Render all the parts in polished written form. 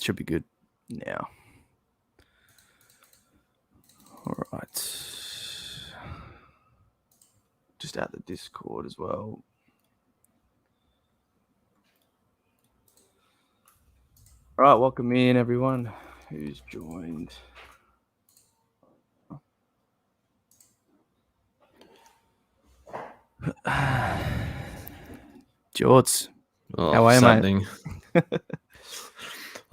Should be good now. All right. Just out the Discord as well. All right, welcome in everyone who's joined. Jorts, how are you, mate?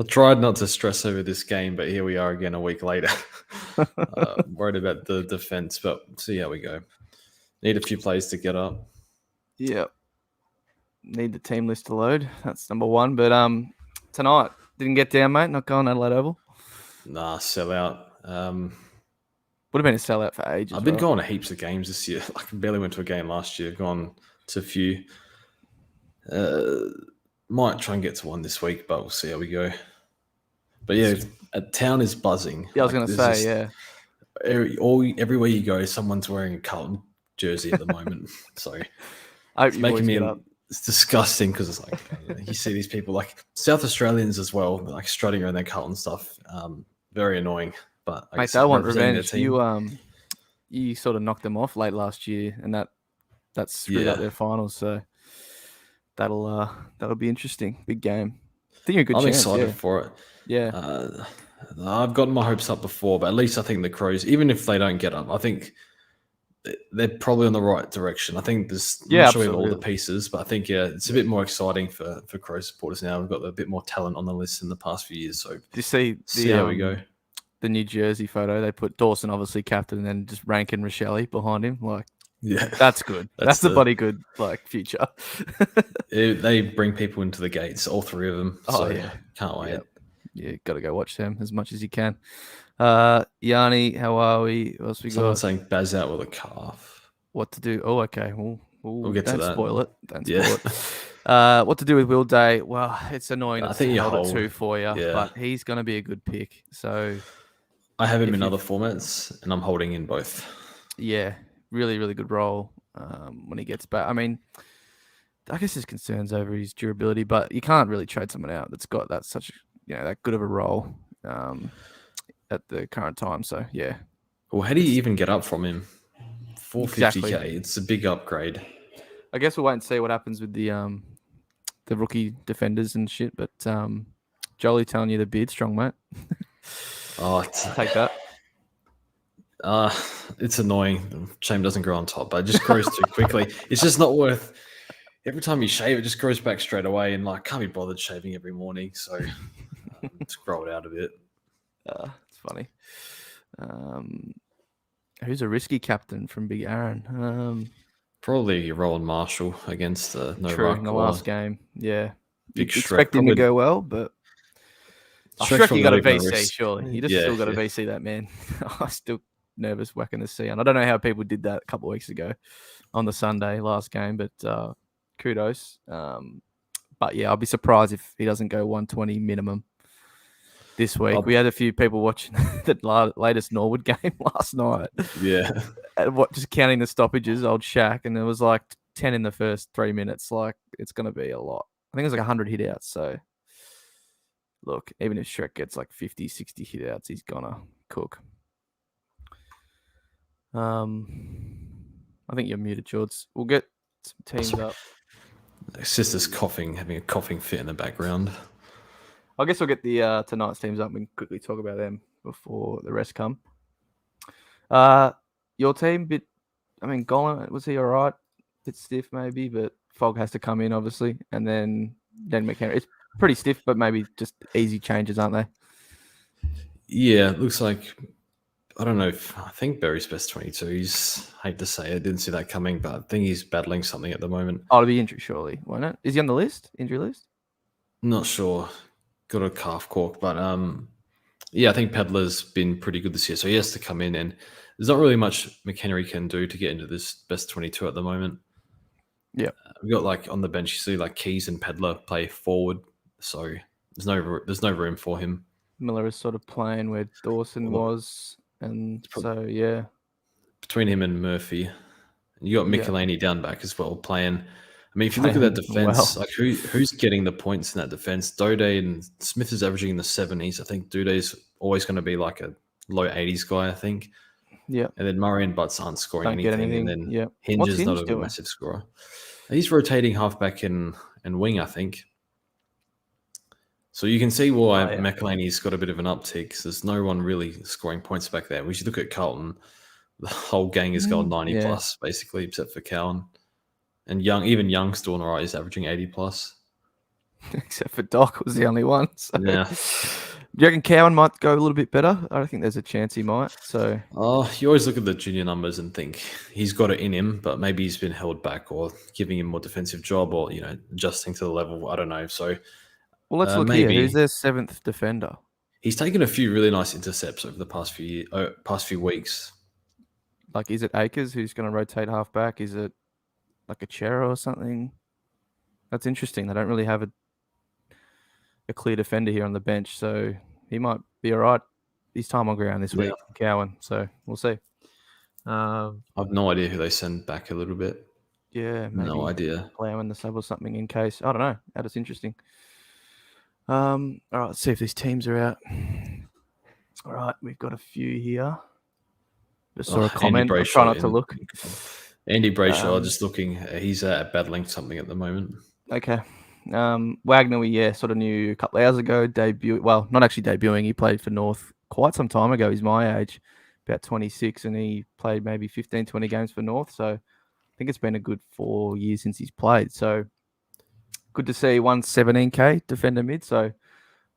I tried not to stress over this game, but here we are again a week later. Worried about the defense, but see how we go. Need a few plays to get up. Yeah. Need the team list to load. That's number one. But tonight, didn't get down, mate. Not going Adelaide Oval. Nah, sell out. Would have been a sellout for ages. I've been going to heaps of games this year. Like, I barely went to a game last year. Gone to a few. Might try and get to one this week, but we'll see how we go. But yeah, town is buzzing. Yeah, I was going to say, yeah. Everywhere you go, someone's wearing a Carlton jersey at the moment. So it's making me. It's disgusting because it's like you see these people like South Australians as well, like strutting around their Carlton stuff. Very annoying. But mate, they want revenge. You sort of knocked them off late last year, and that screwed up their finals. So that'll be interesting. Big game. I think you're a good. I'm chance, excited for it. Yeah. I've gotten my hopes up before, but at least I think the Crows, even if they don't get up, I think they're probably on the right direction. I think there's not sure we have all the pieces, but I think it's a bit more exciting for Crows supporters now. We've got a bit more talent on the list in the past few years. So do you see how we go? The New Jersey photo, they put Dawson obviously captain and then just Rankin and Rochelle behind him. Like, yeah, that's good. That's the bloody good future. They bring people into the gates, all three of them. Oh, so yeah. Can't wait. Yeah, got to go watch them as much as you can. Yanni, how are we? What else we got? Someone's saying Baz out with a calf. What to do? Oh, okay. We'll get to that. Don't spoil it. Don't spoil it. What to do with Will Day? Well, it's annoying. I think you held it 2 for you, but he's going to be a good pick. So I have him in other formats, and I'm holding in both. Yeah, really, really good role when he gets back. I mean, I guess his concerns over his durability, but you can't really trade someone out that's got that good of a role at the current time. So yeah. Well, how do you even get up from him? 450k. It's a big upgrade. I guess we'll wait and see what happens with the rookie defenders and shit. But Jolie telling you the bid, strong mate. Take that. It's annoying. Shame doesn't grow on top, but it just grows too quickly. It's just not worth. Every time you shave, it just grows back straight away, and can't be bothered shaving every morning. So just grow it out a bit. It's funny. Who's a risky captain from Big Aaron? Probably Rowan Marshall against Novak in the last game. Yeah, Big Shrek expect him to go well, but Shrek, you got a VC, surely. You just still got a VC that man. I'm still nervous whacking the C on. I don't know how people did that a couple of weeks ago on the Sunday last game, but kudos. But yeah, I'll be surprised if he doesn't go 120 minimum this week. We had a few people watching the latest Norwood game last night. Yeah. Just counting the stoppages, old Shaq, and it was like 10 in the first 3 minutes. Like, it's going to be a lot. I think it was like 100 hit outs. So, look, even if Shrek gets like 50, 60 hit outs, he's going to cook. I think you're muted, George. We'll get some teams up. Sister's coughing, having a coughing fit in the background. I guess we'll get the tonight's teams up and quickly talk about them before the rest come. Your team, Golan, was he all right? Bit stiff maybe, but Fogg has to come in, obviously. And then McHenry. It's pretty stiff, but maybe just easy changes, aren't they? Yeah, it looks like, I don't know I think Berry's best 22. Hate to say it, didn't see that coming, but I think he's battling something at the moment. Oh, it'll be injury, surely, won't it? Is he on the list? Injury list? Not sure. Got a calf cork, but I think Pedler's been pretty good this year, so he has to come in, and there's not really much McHenry can do to get into this best 22 at the moment. Yeah, we got on the bench, you see Keys and Pedler play forward, so there's no room for him. Miller is sort of playing where Dawson was, and so yeah, between him and Murphy, and you got Michelini down back as well playing. I mean, if you look at that defense, like who's getting the points in that defense? Dode and Smith is averaging in the 70s. I think Dode's always going to be like a low 80s guy, I think. Yeah. And then Murray and Butts aren't scoring anything. And then Hinge is not a massive scorer. He's rotating halfback and wing, I think. So you can see why McElhaney's got a bit of an uptick, because there's no one really scoring points back there. We should look at Carlton. The whole gang has gone 90 plus, basically, except for Cowan. And even Young's doing all right. He's averaging 80 plus. Except for Doc was the only one. So. Yeah. Do you reckon Cowan might go a little bit better? I don't think there's a chance he might. So. You always look at the junior numbers and think he's got it in him, but maybe he's been held back or giving him more defensive job or, adjusting to the level. I don't know. So. Well, let's look here. Who's their 7th defender? He's taken a few really nice intercepts over the past few weeks. Like, is it Akers who's going to rotate halfback? Is it like a Chera or something? That's interesting. They don't really have a clear defender here on the bench, so he might be all right. His time on ground this week, Cowan. So we'll see. I've no idea who they send back a little bit. Yeah, maybe no idea. Play him in the sub or something in case. I don't know. That is interesting. All right, let's see if these teams are out. All right, we've got a few here. Just saw a comment. I'll try not to look. Andy Brayshaw, just looking. He's battling something at the moment. Okay. Wagner, we sort of knew a couple of hours ago. Well, not actually debuting. He played for North quite some time ago. He's my age, about 26, and he played maybe 15, 20 games for North. So I think it's been a good 4 years since he's played. So good to see 117K defender mid. So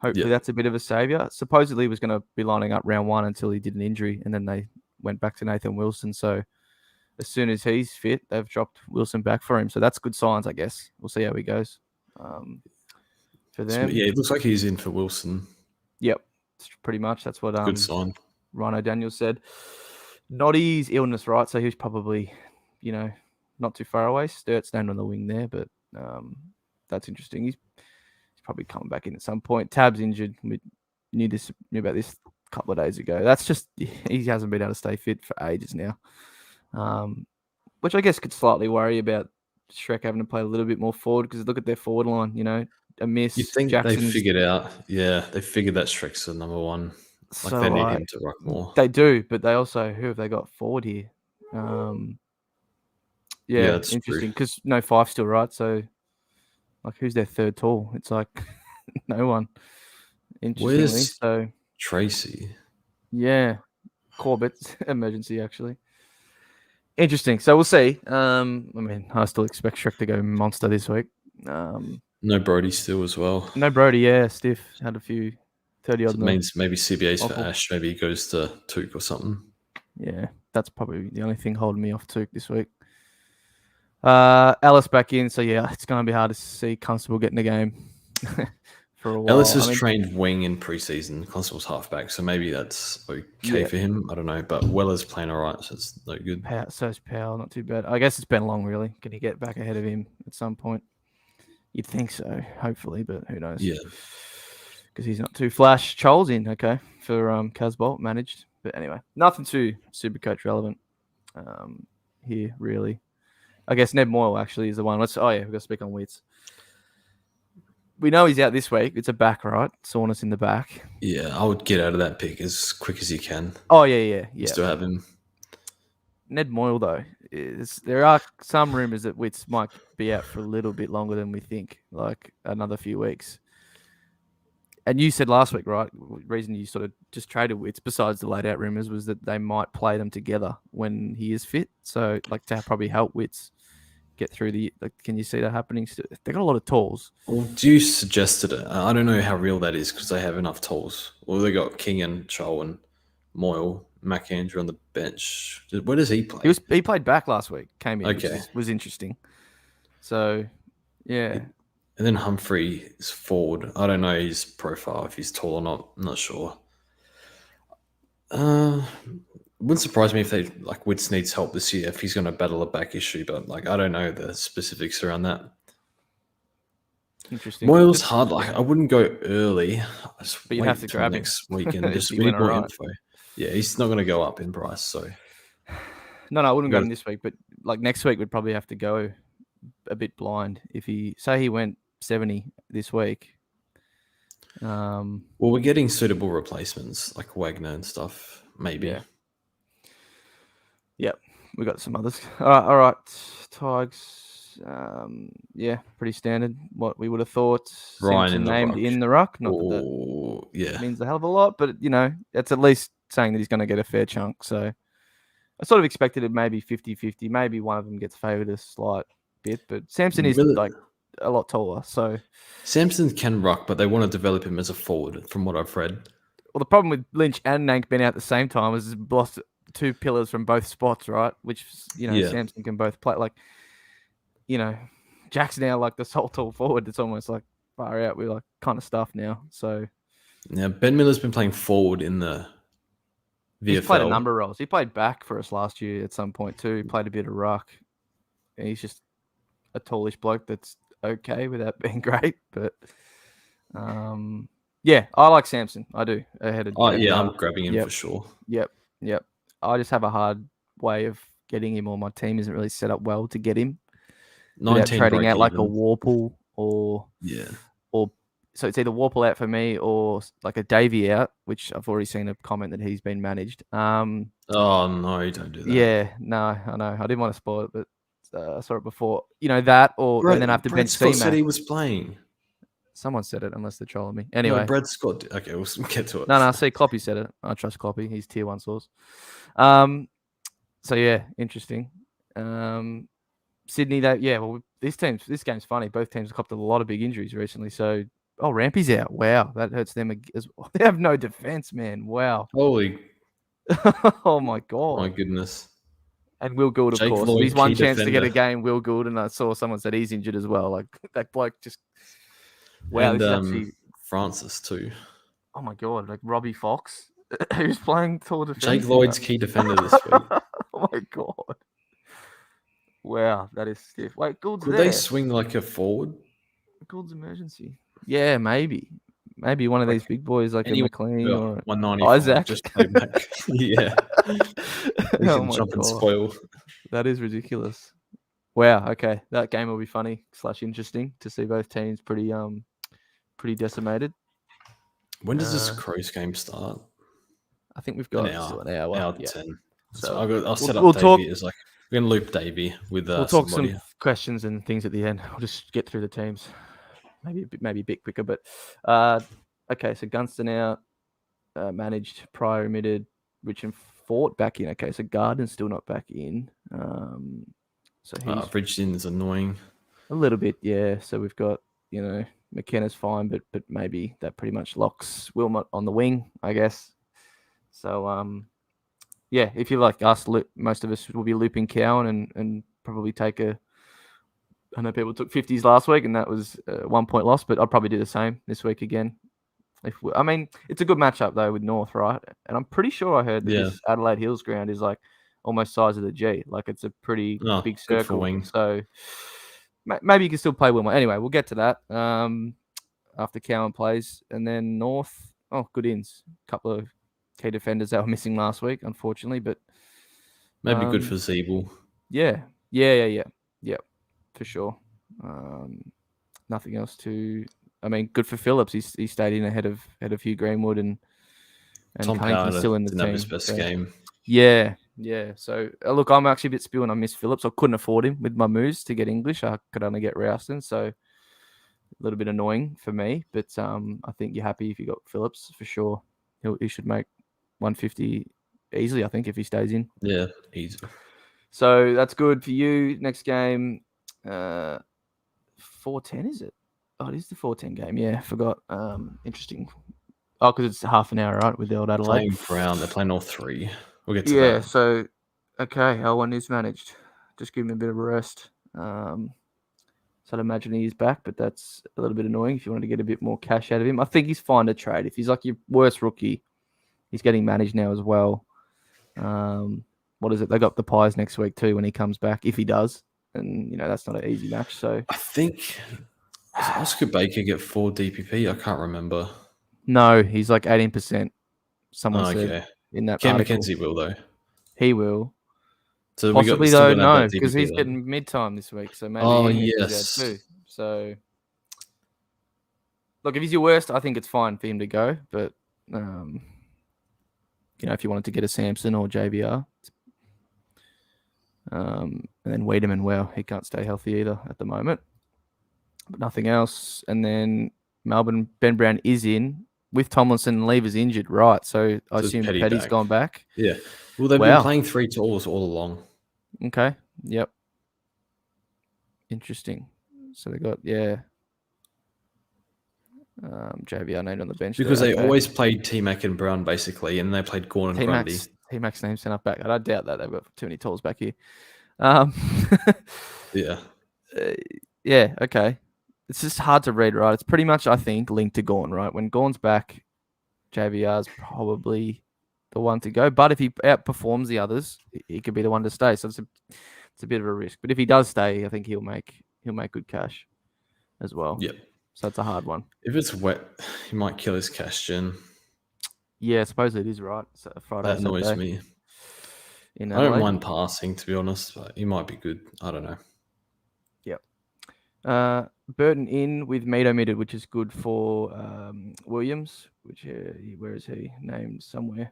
hopefully that's a bit of a saviour. Supposedly he was going to be lining up round 1 until he did an injury, and then they went back to Nathan Wilson. So as soon as he's fit, they've dropped Wilson back for him. So that's good signs, I guess. We'll see how he goes. For them. Yeah, it looks like he's in for Wilson. Yep, pretty much. That's what good sign. Rhino Daniels said. Noddy's illness, right? So he's probably, not too far away. Sturt's named on the wing there, but that's interesting. He's probably coming back in at some point. Tab's injured. We knew about this a couple of days ago. That's just he hasn't been able to stay fit for ages now, which I guess could slightly worry about Shrek having to play a little bit more forward, because look at their forward line. A miss. You think they figured out? Yeah, they figured that Shrek's the number one. Like so they need him to rock more. They do, but they also who have they got forward here? That's interesting because no Fife still, right? So like, who's their third tall? It's like no one. Interestingly, Tracy. Yeah, Corbett's emergency actually. Interesting. So we'll see. I still expect Shrek to go monster this week. No Brody still as well. No Brody, yeah. Stiff had a few 30 odd. So it means maybe CBA's for Ash. Maybe he goes to Took or something. Yeah, that's probably the only thing holding me off Took this week. Ellis back in, so yeah, it's going to be hard to see Constable getting the game for a while. Ellis has trained wing in preseason. Constable's halfback, so maybe that's okay for him. I don't know, but Weller's playing all right, so it's no good. So's Powell, not too bad. I guess it's been long, really. Can he get back ahead of him at some point? You'd think so, hopefully, but who knows? Yeah. Because he's not too flash. Chole's in, okay, for Casbolt, managed. But anyway, nothing too SuperCoach relevant here, really. I guess Ned Moyle actually is the one. We've got to speak on Wits. We know he's out this week. It's a back, right? Soreness in the back. Yeah, I would get out of that pick as quick as you can. Oh, yeah. Still have him. Ned Moyle, though, there are some rumours that Wits might be out for a little bit longer than we think, like another few weeks. And you said last week, right, the reason you sort of just traded Wits, besides the laid out rumours, was that they might play them together when he is fit. So, like, to probably help Wits get through can you see that happening? They got a lot of tools. Well, Deuce suggested it. I don't know how real that is because they have enough tools. Well, they got King and Chol and Moyle, McAndrew on the bench. Where does he play? He played back last week. Came in, which was interesting. So, yeah. And then Humphrey is forward. I don't know his profile, if he's tall or not. I'm not sure. Wouldn't surprise me if Wits needs help this year if he's going to battle a back issue, but I don't know the specifics around that. Interesting. Moyle's hard. I wouldn't go early. But you have to grab him next week and just need more info. Yeah, he's not going to go up in price. So no, I wouldn't grab him this week, but next week we'd probably have to go a bit blind. If he went 70 this week. Well, we're getting suitable replacements like Wagner and stuff. Maybe. Yeah. Yep. We got some others. All right. Tigers. Yeah, pretty standard. What we would have thought. Ryan Simpson in the named ruck. in the ruck. Not that yeah, means a hell of a lot, but that's at least saying that he's going to get a fair chunk. So I sort of expected it maybe 50-50. Maybe one of them gets favoured a slight bit, but Samson is like a lot taller. So Samson can ruck, but they want to develop him as a forward, from what I've read. Well, the problem with Lynch and Nank being out at the same time is lost 2 pillars from both spots, right? Which Samson can both play. Like, Jack's now like the sole tall forward. It's almost like far out with like kind of stuff now. So now Ben Miller's been playing forward in the VFL. He's played a number of roles. He played back for us last year at some point too. He played a bit of ruck. And he's just a tallish bloke that's okay without being great. But yeah, I like Samson. I do. Ahead of I'm grabbing him for sure. Yep. I just have a hard way of getting him, or my team isn't really set up well to get him. 19 trading out like a Warple or so it's either Warple out for me or like a Davey out, which I've already seen a comment that he's been managed. Oh no, you don't do that. Yeah, no, I know. I didn't want to spoil it, but I saw it before. That, or and then after Ben Scott said he was playing. Someone said it, unless they're trolling me. Anyway, no, Brad Scott. Okay, we'll get to it. No. See, Kloppy said it. I trust Kloppy. He's tier 1 source. So yeah, interesting. Sydney, this game's funny. Both teams have copped a lot of big injuries recently. So, Rampy's out. Wow, that hurts them as well. They have no defense, man. Wow. Holy. Oh my god. My goodness. And Will Gould, of course. Lloyd, he's one chance to get a game. Will Gould, and I saw someone said he's injured as well. Like that bloke just. Wow, and this is actually Francis too. Oh my god, like Robbie Fox, who's playing tall defense. Jake Lloyd's key defender this week. Oh my god! Wow, that is stiff. Wait, Gould's Could there. They swing like a forward? Gould's emergency. Yeah, maybe one of these big boys like a McLean or 190. Isaac. Just play back. Yeah. We can jump and spoil. That is ridiculous. Wow. Okay, that game will be funny / interesting to see both teams pretty decimated. When does this Crows game start? I think we've got an hour. Hour 10. So I'll set up Davey as like we're gonna loop Davey with. We'll talk some questions and things at the end. We'll just get through the teams, maybe a bit quicker. But okay, so Gunston out, managed, Pryor omitted, Rich and Fort back in. Okay, so Garden's still not back in. So he's Bridgeton's annoying. A little bit, yeah. So we've got McKenna's fine, but maybe that pretty much locks Wilmot on the wing, I guess. So yeah, if you like us, most of us will be looping Cowan and probably take I know people took 50s last week and that was a 1 point loss, but I'd probably do the same this week again. It's a good matchup though with North, right? And I'm pretty sure I heard that this Adelaide Hills ground is like almost size of the G. Like it's a pretty big circle. So maybe you can still play Wilmot. Anyway, we'll get to that after Cowan plays. And then North, good ins. A couple of key defenders that were missing last week, unfortunately. But maybe good for Zeeble. Yeah, for sure. Nothing else to... good for Phillips. He stayed in ahead of Hugh Greenwood and Tom Cunnington's still in the team. His best game. Yeah. So look, I'm actually a bit spewing. I miss Phillips. I couldn't afford him with my moves to get English. I could only get Rouston, so a little bit annoying for me. But I think you're happy if you got Phillips for sure. He should make 150 easily. I think if he stays in. Yeah, easy. So that's good for you. Next game, 4:10 is it? Oh, it is the 4:10 game. Yeah, forgot. Interesting. Oh, because it's half an hour, right, with the old Adelaide. Playing Brown. They're playing all three. We'll get to that. Yeah, so, okay, L1 is managed. Just give him a bit of a rest. So I'd imagine he's back, but that's a little bit annoying if you want to get a bit more cash out of him. I think he's fine to trade. If he's like your worst rookie, he's getting managed now as well. What is it? They got the Pies next week too when he comes back, if he does. And, that's not an easy match. So I think... Does Oscar Baker get 4 DPP? I can't remember. No, he's like 18%. Someone said in that Cam article. McKenzie will, though. He will. So possibly though, no, because he's getting mid-time this week, so maybe he yes, too. So, look, if he's your worst, I think it's fine for him to go. But if you wanted to get a Samson or JVR, and then Wiedemann, well, he can't stay healthy either at the moment. But nothing else. And then Melbourne, Ben Brown is in with Tomlinson and Lever's injured, right? So I assume Petty's gone back. Yeah. Well, they've been playing 3 talls all along. Okay. Yep. Interesting. So they got JVR named on the bench because they always played T-Mac and Brown basically, and they played Gorn and Grundy. T-Mac's named centre back. I doubt that they've got too many talls back here. Yeah. Yeah. Okay. It's just hard to read, right? It's pretty much, I think, linked to Gorn, right? When Gorn's back, JVR's probably the one to go. But if he outperforms the others, he could be the one to stay. So it's a bit of a risk. But if he does stay, I think he'll make good cash as well. Yep. So it's a hard one. If it's wet, he might kill his cash gen. Yeah, I suppose it is, right? So Friday, that annoys Saturday. me. I don't mind passing, to be honest, but he might be good. I don't know. Yep. Burton in with Mead omitted, which is good for Williams, which where is he? Named somewhere.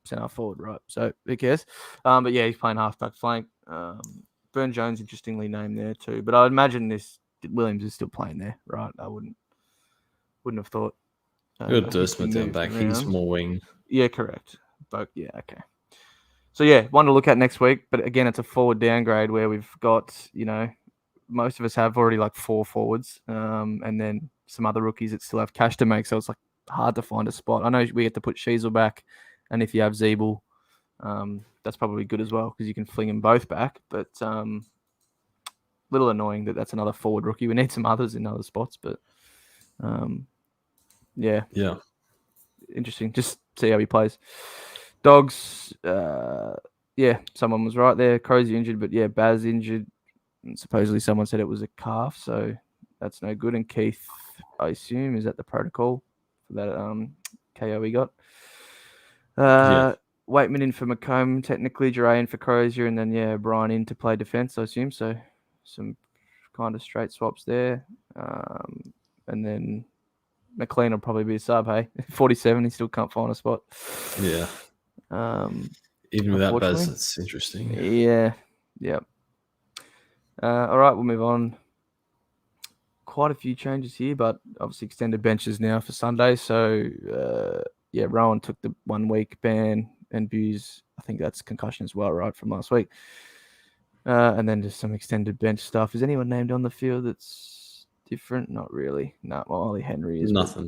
Centre forward, right? So who cares? But yeah, he's playing halfback flank. Burn Jones, interestingly named there too. But I imagine Williams is still playing there, right? I wouldn't have thought. Good Dursman down back. He's more wing. Yeah, correct. But yeah, okay. So yeah, one to look at next week. But again, it's a forward downgrade where we've got, most of us have already like 4 forwards, and then some other rookies that still have cash to make. So it's like hard to find a spot. I know we get to put Sheasel back, and if you have Zeeble, that's probably good as well because you can fling them both back. But little annoying that's another forward rookie. We need some others in other spots, but yeah, interesting. Just see how he plays. Dogs, someone was right there. Crozier injured, but yeah, Baz injured. And supposedly someone said it was a calf, so that's no good. And Keith, I assume, is at the protocol for that KO he got. Waitman in for Macomb, technically Dre in for Crozier, and then Brian in to play defense, I assume. So some kind of straight swaps there. And then McLean will probably be a sub, hey? 47, he still can't find a spot. Yeah. Even without Baz, it's interesting. Yeah. Yep. All right, we'll move on. Quite a few changes here, but obviously extended benches now for Sunday. So, Rowan took the 1 week ban, and Buse, I think that's concussion as well, right, from last week. And then just some extended bench stuff. Is anyone named on the field that's different? Not really. No, Ollie Henry is nothing.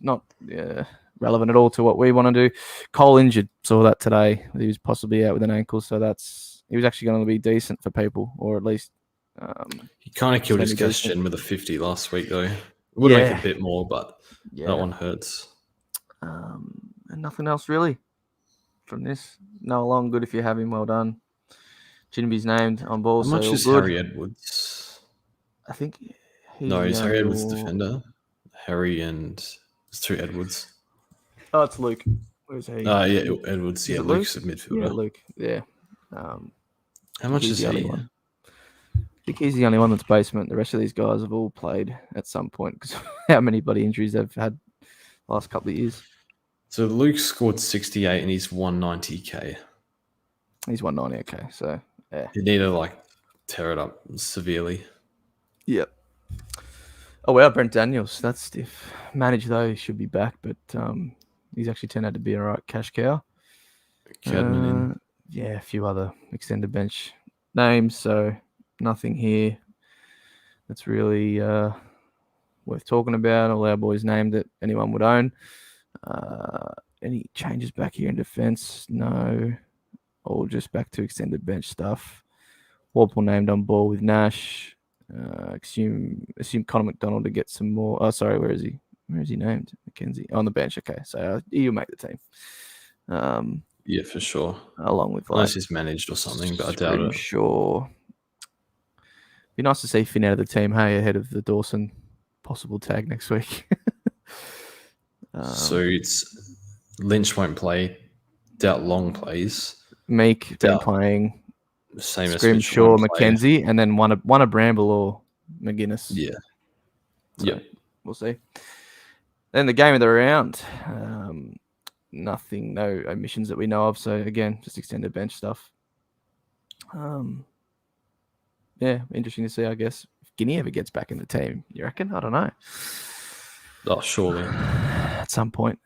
Not relevant at all to what we want to do. Cole injured. Saw that today. He was possibly out with an ankle, so he was actually going to be decent for people, or at least. He kind of killed his cash gen with a 50 last week, though. It would make a bit more, but that one hurts. And nothing else really from this. Noah Long, good if you have him. Well done. Jinby's named on ball. How much is good. Harry Edwards? I think is Harry Edwards defender? Harry and it's 2 Edwards. Oh, it's Luke. Where's he? Edwards. Yeah, Luke's a midfielder. Yeah, Luke. Yeah. How much is he? I think he's the only one that's basement. The rest of these guys have all played at some point because how many bloody injuries they've had the last couple of years. So Luke scored 68 and he's 190k. He's 190, okay. So, yeah. You need to, tear it up severely. Yep. Oh, well, Brent Daniels. That's stiff. Managed, though, he should be back, but he's actually turned out to be a right cash cow. Cadman in. Yeah, a few other extended bench names, so nothing here that's really worth talking about. All our boys named that anyone would own. Any changes back here in defense? No. All just back to extended bench stuff. Warple named on ball with Nash. Assume Connor McDonald to get some more. Oh, sorry, where is he? Where is he named? McKenzie on the bench. Okay, so he'll make the team. Yeah, for sure. Along with unless he's managed or something, but I doubt it. Sure. Be nice to see Finn out of the team, hey, ahead of the Dawson possible tag next week. So it's Lynch won't play. Doubt Long plays. Meek been playing. Same Scrimshaw, McKenzie, and then one a Bramble or McGuinness. Yeah. So we'll see. Then the game of the round. Nothing, no omissions that we know of. So again, just extended bench stuff. Yeah, interesting to see, I guess. If Guinea ever gets back in the team, you reckon? I don't know. Oh, surely. At some point.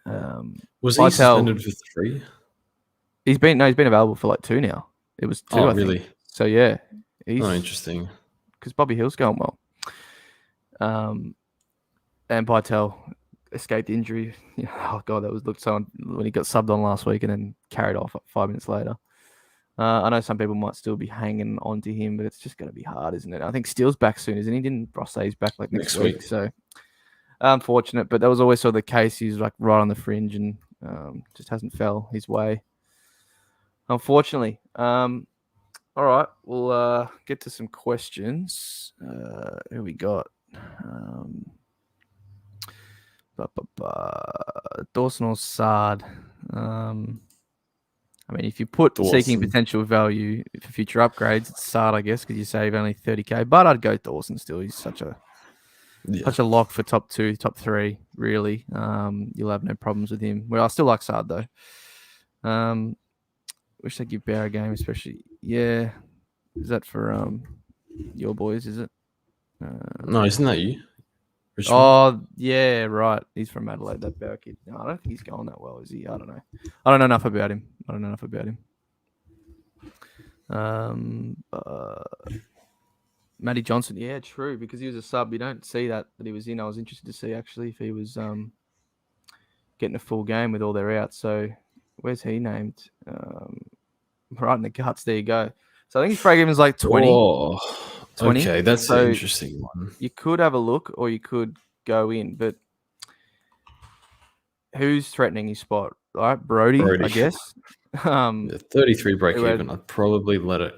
Was he suspended for 3? He's been available for like 2 now. It was 2, I really? think. So yeah. Interesting. Because Bobby Hill's going well. And Pytel escaped injury. Oh god, that looked so when he got subbed on last week and then carried off 5 minutes later. I know some people might still be hanging on to him, but it's just going to be hard, isn't it? I think Steele's back soon, isn't he? Didn't Ross say he's back like next week? So unfortunate, but that was always sort of the case. He's like right on the fringe and just hasn't fell his way, unfortunately. All right, we'll get to some questions. Who we got? Dawson or Sard? I mean, if you put Dawson. Seeking potential value for future upgrades, it's Sard, I guess, because you save only 30k. But I'd go Dawson still. He's such a lock for top 2, top 3, really. You'll have no problems with him. Well, I still like Sard, though. Wish they'd give Bear a game, especially. Yeah. Is that for your boys, is it? No, isn't that you? Richmond? Oh, yeah, right. He's from Adelaide, that Bear kid. No, I don't think he's going that well, is he? I don't know. I don't know enough about him. Matty Johnson, yeah, true, because he was a sub. You don't see that he was in. I was interested to see, actually, if he was getting a full game with all their outs. So where's he named? Right in the guts. There you go. So I think his frag even is like 20. Oh, 20. Okay, that's an interesting one. You could have a look or you could go in, but who's threatening his spot? All right, Brody. I guess. 33 break even. I'd probably let it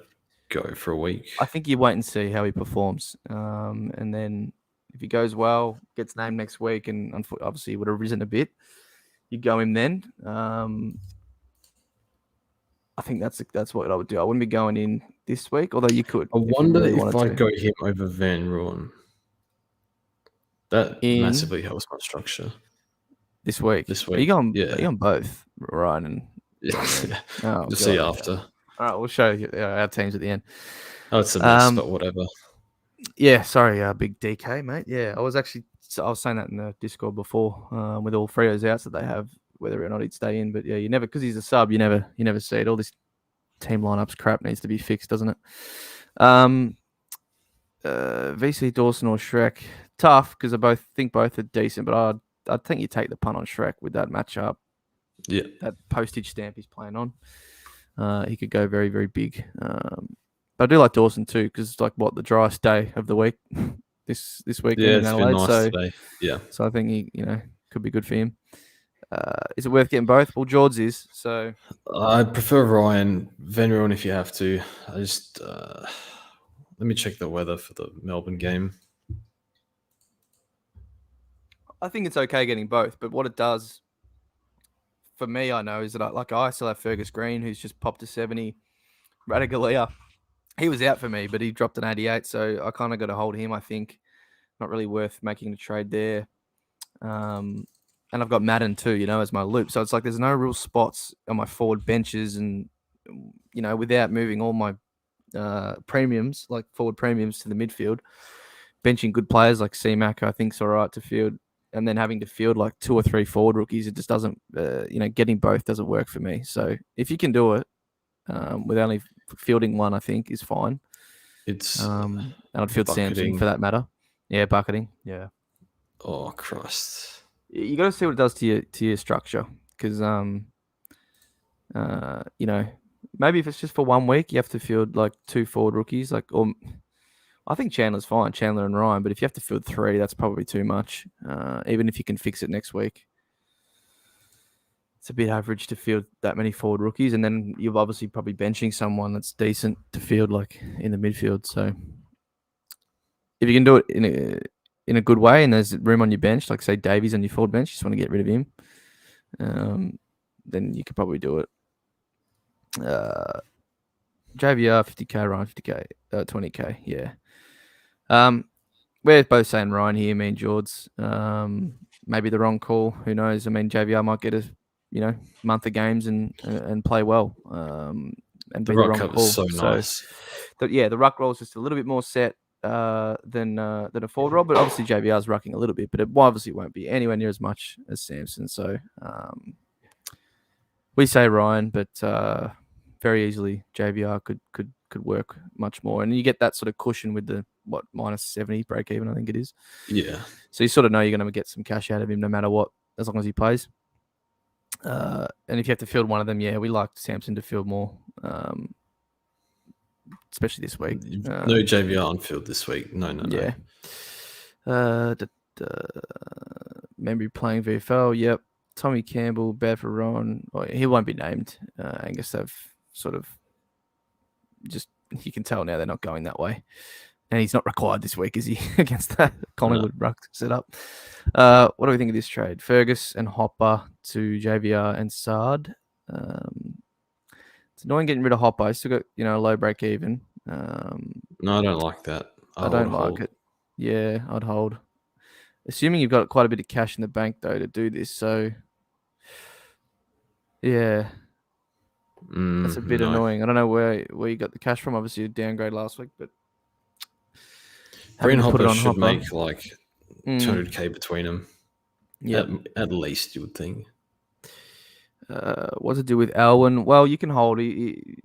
go for a week. I think you wait and see how he performs. And then if he goes well, gets named next week, and obviously would have risen a bit, you go him then. I think that's what I would do. I wouldn't be going in this week, although you could. I wonder if I go him over Van Ruin. That massively helps my structure. This week. Are you going both, Ryan? And we'll see after. All right, we'll show you our teams at the end. Oh, it's a mess, but whatever. Yeah, sorry, big DK, mate. Yeah, I was saying that in the Discord before, with all Freo's outs that they have, whether or not he'd stay in. But yeah, you never, because he's a sub, you never see it. All this team lineups crap needs to be fixed, doesn't it? VC Dawson or Shrek, tough because I think both are decent, but I think you take the punt on Shrek with that matchup. Yeah, that postage stamp he's playing on. He could go very, very big. But I do like Dawson too because it's like the driest day of the week this week in Adelaide. Nice today. Yeah, so I think he could be good for him. Is it worth getting both? Well, George is. So I prefer Ryan. Van Ruin if you have to. I just let me check the weather for the Melbourne game. I think it's okay getting both, but what it does for me, I know, is that I still have Fergus Green, who's just popped to 70. Radagalia, he was out for me, but he dropped an 88, so I kind of got to hold him, I think. Not really worth making a trade there. And I've got Madden too, as my loop. So it's like there's no real spots on my forward benches and, without moving all my premiums, like forward premiums to the midfield, benching good players like C-Mac, I think is all right to field, and then having to field like 2 or 3 forward rookies, it just doesn't, getting both doesn't work for me. So if you can do it with only fielding one, I think is fine. It's and I'd field Samson for that matter. Yeah, bucketing. Yeah. Oh, Christ. You got to see what it does to your structure because, maybe if it's just for 1 week, you have to field like 2 forward rookies, or I think Chandler's fine, Chandler and Ryan. But if you have to field 3, that's probably too much. Even if you can fix it next week, it's a bit average to field that many forward rookies, and then you're obviously probably benching someone that's decent to field like in the midfield. So if you can do it in a good way, and there's room on your bench, like say Davies on your forward bench, you just want to get rid of him, then you could probably do it. JVR 50k, Ryan 50k, 20k. Yeah. We're both saying Ryan here, me and George. Maybe the wrong call. Who knows? I mean, JVR might get a month of games and play well. And The be the ruck wrong cut call. was so nice. The ruck roll is just a little bit more set than a forward roll, but obviously JVR's rucking a little bit, but it obviously won't be anywhere near as much as Samson. So we say Ryan, but very easily JVR could work much more, and you get that sort of cushion with the minus 70 break even, I think it is. Yeah. So you sort of know you're going to get some cash out of him no matter what, as long as he plays. And if you have to field one of them, we like Samson to field more, especially this week. No JVR on field this week. No. Yeah. Memory playing VFL. Yep. Tommy Campbell, bad for Ron. Oh, he won't be named. I guess they've sort of just, you can tell now they're not going that way. And he's not required this week, is he, against that Collingwood ruck setup? What do we think of this trade? Fergus and Hopper to JVR and Sard. It's annoying getting rid of Hopper. He's still got, a low break even. No, I don't like that. I don't like it. Yeah, I'd hold. Assuming you've got quite a bit of cash in the bank, though, to do this. So, yeah. That's a bit annoying. I don't know where you got the cash from. Obviously, a downgrade last week, but Green Hopper should make like 200k between them. Yeah, at least you would think. What's it do with Alwyn? Well, you can hold. He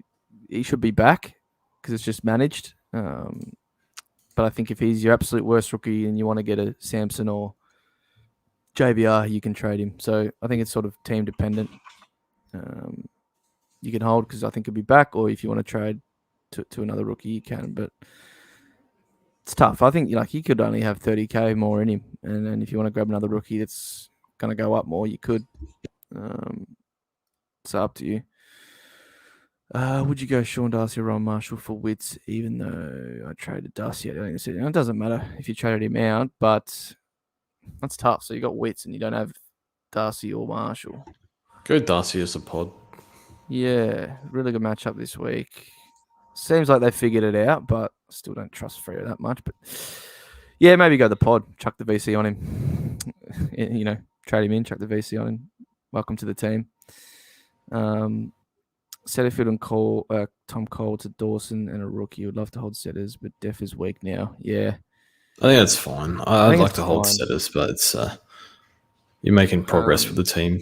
should be back because it's just managed. But I think if he's your absolute worst rookie and you want to get a Samson or JVR, you can trade him. So I think it's sort of team dependent. You can hold because I think he'll be back, or if you want to trade to another rookie, you can. But it's tough. I think he could only have 30k more in him, and then if you want to grab another rookie that's going to go up more, you could. It's up to you. Would you go Sean Darcy or Ron Marshall for Wits, even though I traded Darcy? I think it doesn't matter if you traded him out, but that's tough. So you got Wits and you don't have Darcy or Marshall. Go Darcy as a pod. Yeah, really good matchup this week. Seems like they figured it out, but still don't trust Freo that much. But yeah, maybe go the pod. Chuck the VC on him. Trade him in. Chuck the VC on him. Welcome to the team. Setterfield and Tom Cole to Dawson and a rookie. Would love to hold Setters, but Def is weak now. Yeah, I think that's fine. I'd like to hold Setters, but it's you're making progress with the team.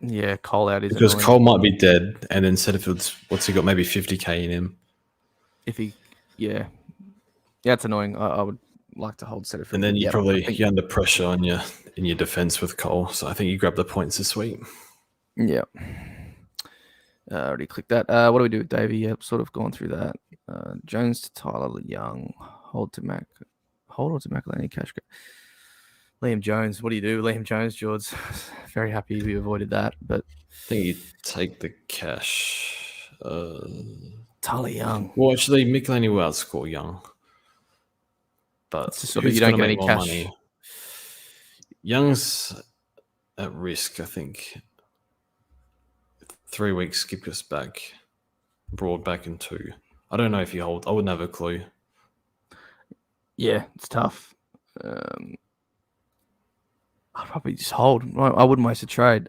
Yeah, Cole out is because annoying. Cole might be dead, and then Setterfield's what's he got? Maybe 50k in him. It's annoying. I would like to hold Setterfield, and then you're under pressure on in your defense with Cole. So I think you grab the points this week. Yeah. Already clicked that. What do we do with Davey? Yep, sort of gone through that. Jones to Tyler Young. Hold to McElhaney cash. Liam Jones. What do you do with Liam Jones, George? Very happy we avoided that. But I think you take the cash. Tyler Young. Well, actually, McElhaney will outscore Young. But it's just sort of, you don't get any cash. Money? Young's at risk, I think. 3 weeks, skip us back. Broad back in 2. I don't know if you hold. I wouldn't have a clue. Yeah, it's tough. I'd probably just hold. I wouldn't waste a trade.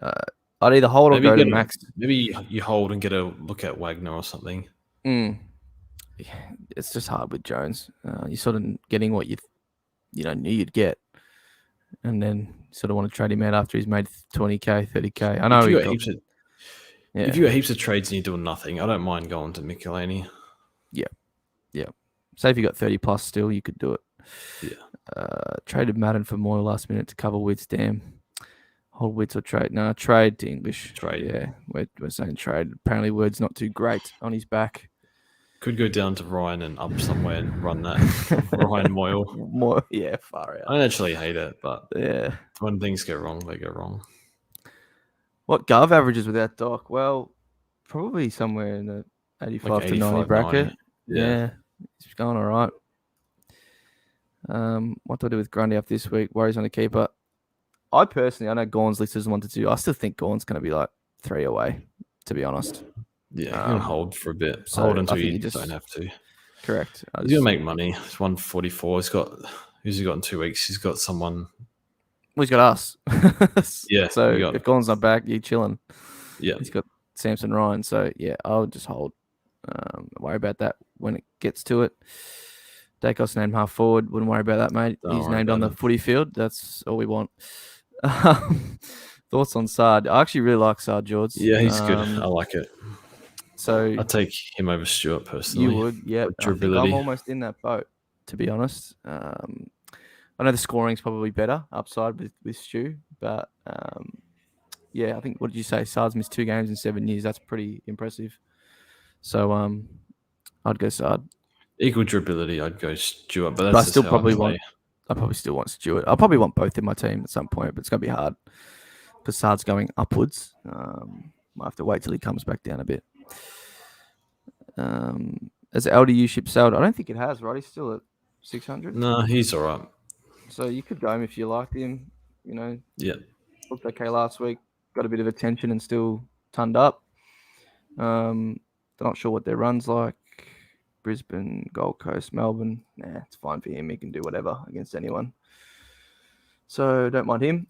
I'd either hold or go to max. Maybe you hold and get a look at Wagner or something. Yeah, it's just hard with Jones. You're sort of getting what you knew you'd get, and then sort of want to trade him out after he's made 20k, 30k. I know if you got heaps of trades and you're doing nothing, I don't mind going to McElhaney. Yeah. Say if you got 30 plus still, you could do it. Yeah. Traded Madden for Moyle last minute to cover Wits. Damn. Hold Wits or trade? No, trade to English. Trade. Yeah, we're saying trade. Apparently, word's not too great on his back. Could go down to Ryan and up somewhere and run that. Ryan Moyle. Yeah, far out. I don't actually hate it, but yeah, when things go wrong, they go wrong. What Gov averages without Doc? Well, probably somewhere in the 85 to 90 bracket. 90. Yeah, he's going all right. What do I do with Grundy up this week? Worries on a keeper. I know Gawn's listed as 1 to 2. I still think Gawn's going to be like 3 away, to be honest. Yeah, you're going to hold for a bit. So hold until you don't have to. Correct. He's going to make money. It's 144. Who's he got in 2 weeks? He's got someone. Well, he's got us. Yeah. So if Gordon's not back, you're chilling. Yeah. He's got Samson Ryan. So, yeah, I'll just hold. Worry about that when it gets to it. Dacos named half forward. Wouldn't worry about that, mate. He's named on the footy field. That's all we want. Thoughts on Sard? I actually really like Sard, George. Yeah, he's good. I like it. So I'd take him over Stewart personally. You would, yeah. I think I'm almost in that boat, to be honest. I know the scoring's probably better upside with Stu, but yeah, I think, what did you say? Sard's missed 2 games in 7 years. That's pretty impressive. So I'd go Sard. Equal durability, I'd go Stewart, but that's I probably still want Stewart. I'll probably want both in my team at some point, but it's going to be hard because Sard's going upwards. Might have to wait till he comes back down a bit. Has LDU ship sailed? I don't think it has, right? He's still at 600. No, he's all right. So you could go him if you liked him. Yeah. Looked okay last week. Got a bit of attention and still turned up. Not sure what their run's like. Brisbane, Gold Coast, Melbourne. Nah, it's fine for him. He can do whatever against anyone. So don't mind him.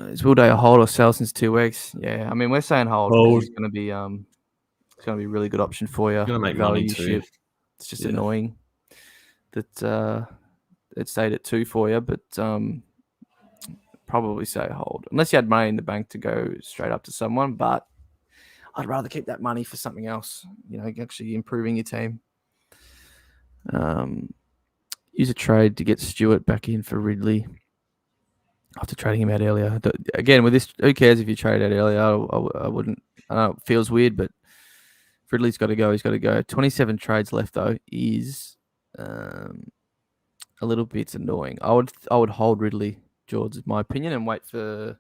Is Will Day a hold or sell since 2 weeks? Yeah, I mean, we're saying hold. It's going to be it's going to be a really good option for you. You're going to make money too. It's just annoying that it stayed at 2 for you, but probably say hold. Unless you had money in the bank to go straight up to someone, but I'd rather keep that money for something else, actually improving your team. Use a trade to get Stewart back in for Ridley after trading him out earlier. Again, with this, who cares if you trade out earlier? I wouldn't. I know it feels weird, but if Ridley's got to go, he's got to go. 27 trades left, though, is a little bit annoying. I would hold Ridley, George, is my opinion, and wait for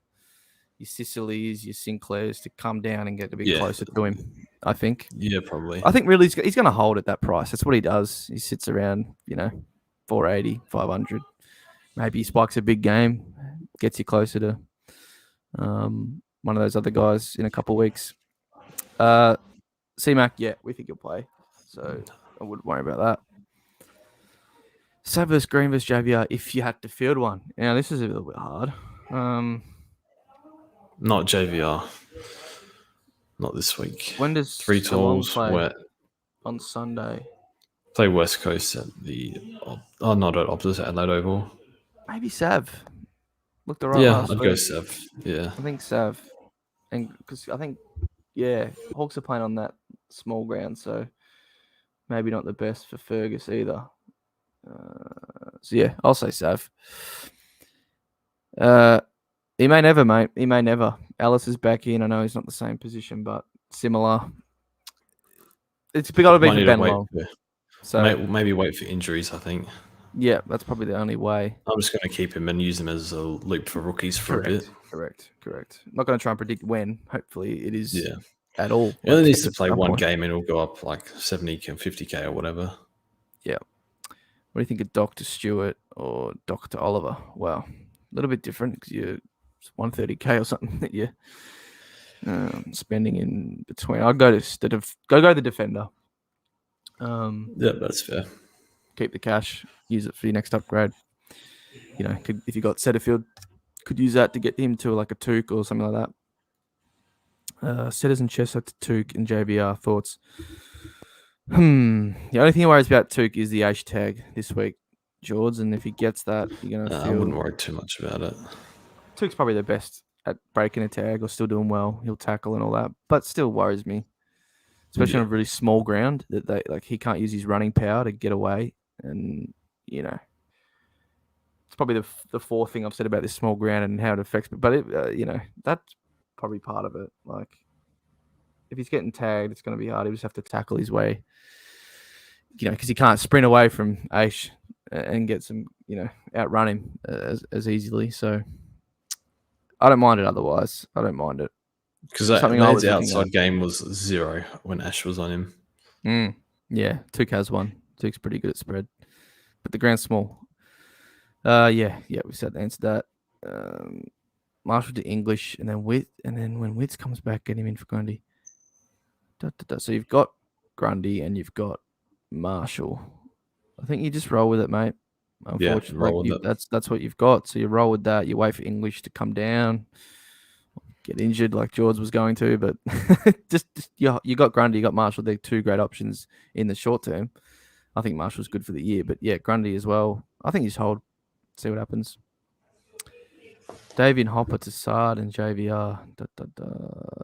your Sicilies, your Sinclairs to come down and get a bit closer to him, I think. Yeah, probably. I think Ridley's he's going to hold at that price. That's what he does. He sits around, 480, 500. Maybe he spikes a big game, gets you closer to one of those other guys in a couple of weeks. C-Mac, yeah, we think he'll play. So I wouldn't worry about that. Savers, Green versus JVR, if you had to field one. Now, this is a little bit hard. Not JVR. Not this week. When does 3 tools play? Wet. On Sunday. Play West Coast at not at opposite Adelaide Oval. Maybe Sav. Looked all right. Yeah, I'd go Sav. Yeah. I think Sav. And because I think, Hawks are playing on that small ground, so maybe not the best for Fergus either. So yeah, I'll say Sav. He may never, mate. He may never. Ellis is back in. I know he's not the same position, but similar. It's got to be for Ben Long. So maybe wait for injuries, I think. Yeah, that's probably the only way. I'm just going to keep him and use him as a loop for rookies for a bit. Correct. I'm not going to try and predict when. Hopefully it is at all. He only needs to play one game and it'll go up like 70k and 50k or whatever. Yeah. What do you think of Dr. Stewart or Dr. Oliver? Well, a little bit different because you're 130k or something that you're spending in between. I'll go to the defender. Yeah, that's fair. Keep the cash. Use it for your next upgrade. If you got Setterfield, could use that to get him to like a Took or something like that. Setters and Chestnut to Took and JVR. Thoughts? The only thing I worry about Took is the H tag this week, George, and if he gets that, you're gonna feel... I wouldn't worry too much about it. Took's probably the best at breaking a tag or still doing well. He'll tackle and all that, but still worries me, especially on a really small ground that he can't use his running power to get away. And it's probably the fourth thing I've said about this small ground and how it affects me. But that's probably part of it. Like if he's getting tagged, it's going to be hard. He'll just have to tackle his way, because he can't sprint away from Aish and get some, outrun him as easily. So I don't mind it otherwise. I don't mind it. Because that outside game was 0 when Ash was on him. Yeah, Took has one. Took's pretty good at spread. But the ground's small. We said to answer that. Marshall to English and then Witt. And then when Witts comes back, get him in for Grundy. So you've got Grundy and you've got Marshall. I think you just roll with it, mate. Unfortunately, that's what you've got. So you roll with that. You wait for English to come down, get injured like George was going to, but you got Grundy, you got Marshall. They're two great options in the short term. I think Marshall's good for the year, but yeah, Grundy as well. I think you just hold, see what happens. Davian Hopper to Sard and JVR.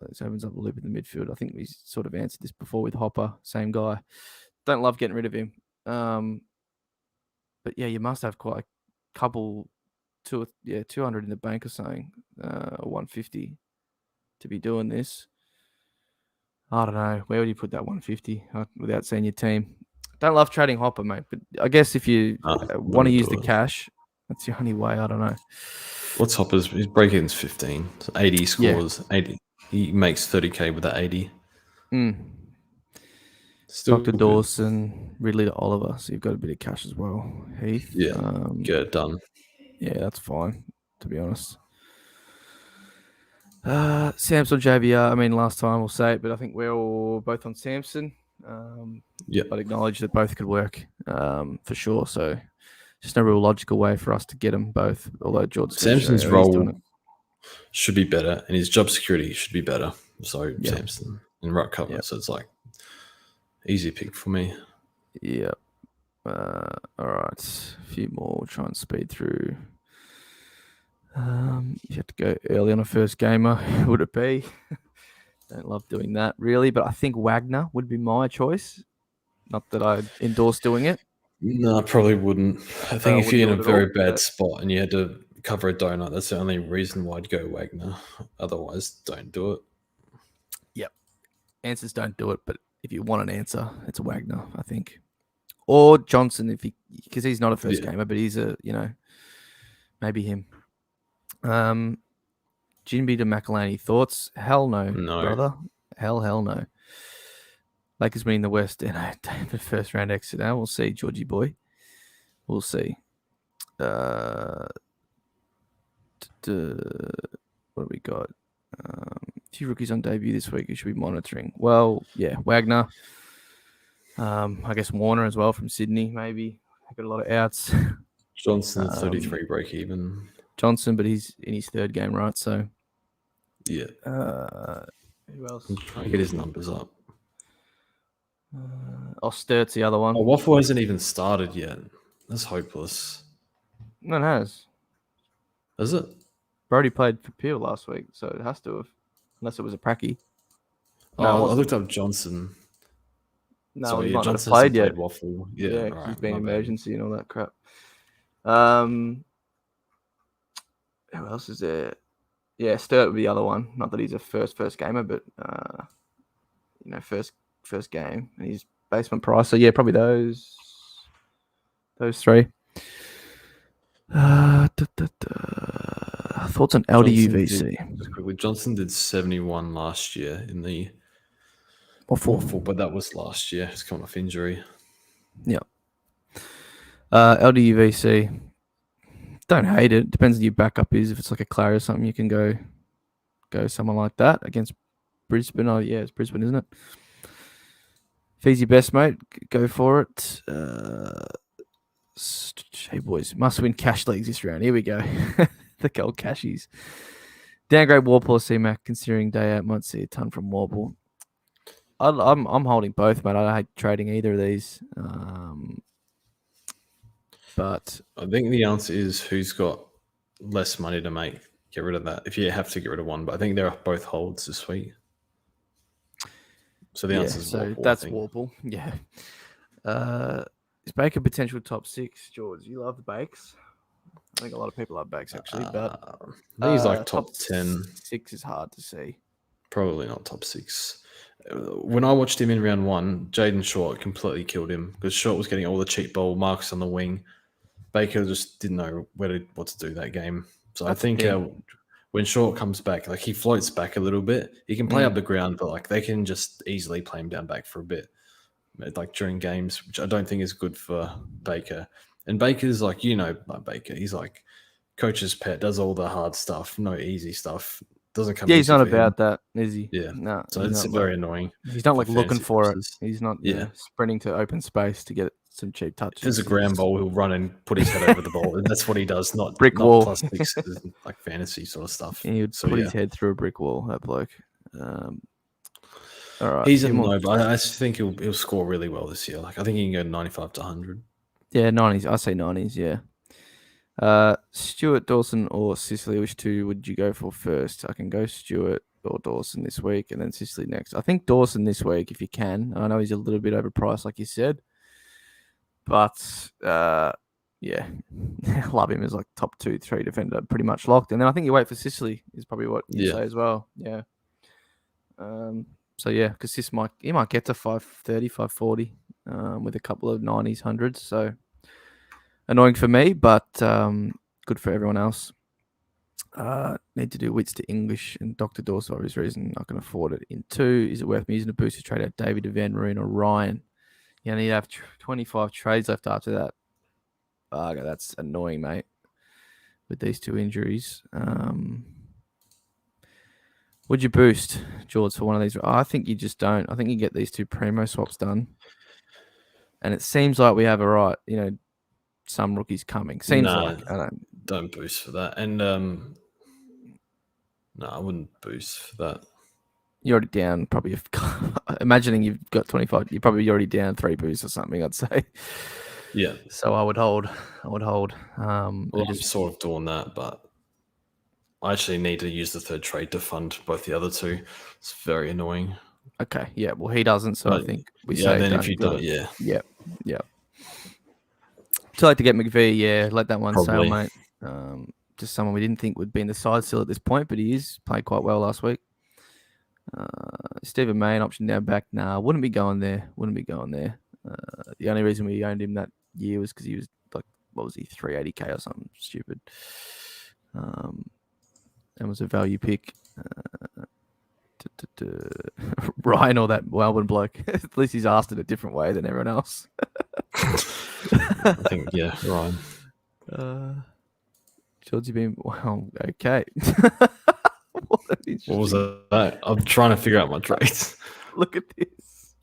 This opens up a loop in the midfield. I think we sort of answered this before with Hopper, same guy. Don't love getting rid of him. But yeah, you must have quite a couple, 200 in the bank or something, 150 to be doing this. I don't know. Where would you put that 150 without seeing your team? Don't love trading Hopper, mate. But I guess if you want to use the cash, that's the only way. I don't know. What's Hopper's? His break-even's 15. So 80 scores. Yeah. 80. He makes 30K with that 80. Still Dr. Dawson, Ridley to Oliver. So you've got a bit of cash as well. Heath. Yeah. Get it done. Yeah, that's fine, to be honest. Samson JVR. I mean, last time we'll say it, but I think we're all both on Samson. But acknowledge that both could work for sure. So just no real logical way for us to get them both. Although George Samson's role should be better, and his job security should be better. So Samson and right cover. So it's like easy pick for me. Yeah. All right. A few more. We'll try and speed through. You have to go early on a first gamer. Would it be? Don't love doing that really, but I think Wagner would be my choice. Not that I endorse doing it. No, I probably wouldn't. I think if you're in a very bad spot and you had to cover a donut, that's the only reason why I'd go Wagner. Otherwise, don't do it. Yep. Answers don't do it, but if you want an answer, it's a Wagner, I think. Or Johnson, because he's not a first gamer, but he's maybe him. Jinby to McElhaney, thoughts? Hell no, brother. Hell no. Lakers winning the West in a first round exit. Now we'll see, Georgie boy. We'll see. What have we got? Few rookies on debut this week you should be monitoring. Well, yeah, Wagner. I guess Warner as well from Sydney, maybe. Got a lot of outs. Johnson, 33 break even. Johnson, but he's in his third game, right? So, yeah. Who else? I'm trying to get his numbers up. Sturt's the other one. Waffle hasn't even started yet. That's hopeless. No, it has. Is it? Brody played for Peel last week, so it has to have. Unless it was a pracky. No, I looked up Johnson. No, he might not have played yet. Waffle. Yeah, right, he's been emergency and all that crap. Who else is there? Yeah, Sturt would be the other one. Not that he's a first gamer, but first game, and he's basement price. So yeah, probably those three. Thoughts on LDUVC? Just quickly, Johnson did 71 last year in the Waffle, but that was last year. He's coming off injury. Yeah. LDUVC. Don't hate it. Depends on your backup is. If it's like a Clary or something, you can go someone like that against Brisbane. Oh yeah, it's Brisbane, isn't it? If he's your best mate, go for it. Hey boys, must win cash leagues this round. Here we go. The gold cashies. Downgrade Warple or CMAC, considering day out, might see a ton from Warple. I'm holding both, mate. I don't hate trading either of these. But I think the answer is who's got less money to make. Get rid of that. If you have to get rid of one, but I think they're both holds this week. So the answer is Warple. That's Warple. Yeah. Is Baker potential top 6, George? You love the Bakes. I think a lot of people love Bakes actually, but he's like top 10. 6 is hard to see. Probably not top 6. When I watched him in round 1, Jaden Short completely killed him because Short was getting all the cheap ball, Marcus on the wing. Baker just didn't know what to do that game. So I think when Short comes back, like he floats back a little bit. He can play up the ground, but like they can just easily play him down back for a bit, like during games, which I don't think is good for Baker. And Baker's like, Baker, he's like coach's pet, does all the hard stuff, no easy stuff. doesn't come. Yeah, he's not about him. That, is he? Yeah, no. So it's very annoying. He's not like looking for it. He's not sprinting to open space to get some cheap touches. If there's a ground ball, he'll run and put his head over the ball, and that's what he does. Not brick wall, plus sixes, like fantasy sort of stuff. He would put his head through a brick wall. That bloke. All right, he's a no, but I think he'll score really well this year. Like I think he can go 95 to 100. Yeah, 90s. I say 90s. Yeah. Stuart, Dawson, or Sicily? Which two would you go for first? I can go Stuart or Dawson this week, and then Sicily next. I think Dawson this week if you can. I know he's a little bit overpriced, like you said, but yeah, love him as like top 2-3 defender, pretty much locked. And then I think you wait for Sicily is probably what you say as well. Yeah. So yeah, because he might get to 530, 540 with a couple of 90s, 100s. So annoying for me, but good for everyone else. Need to do wits to English, and Dr. Dawes, for obvious reason, not going to afford it. In 2, is it worth me using a booster trade out David Van Roon or Ryan? You only have 25 trades left after that. That's annoying, mate, with these 2 injuries. Would you boost, George, for one of these? I think you just don't. I think you get these 2 primo swaps done. And it seems like we have some rookies coming. Seems like. Don't boost for that. And no, I wouldn't boost for that. You're already down probably. Imagining you've got 25, you're probably already down 3 boosts or something, I'd say. Yeah. So I would hold. I'm sort of doing that, but I actually need to use the 3rd trade to fund both the other 2. It's very annoying. Okay, yeah. Well, he doesn't, so I think we say then if you don't, yeah. Too late to get McVee, yeah. Let that one sail, mate. Just someone we didn't think would be in the side still at this point, but he is played quite well last week. Stephen May, an option down back. Nah, wouldn't be going there. The only reason we owned him that year was because he was like, what was he, 380k or something stupid. And was a value pick. Ryan or that Melbourne bloke. At least he's asked it a different way than everyone else. I think, yeah, Ryan. George, you've been okay. What was that? I'm trying to figure out my trades. Look at this.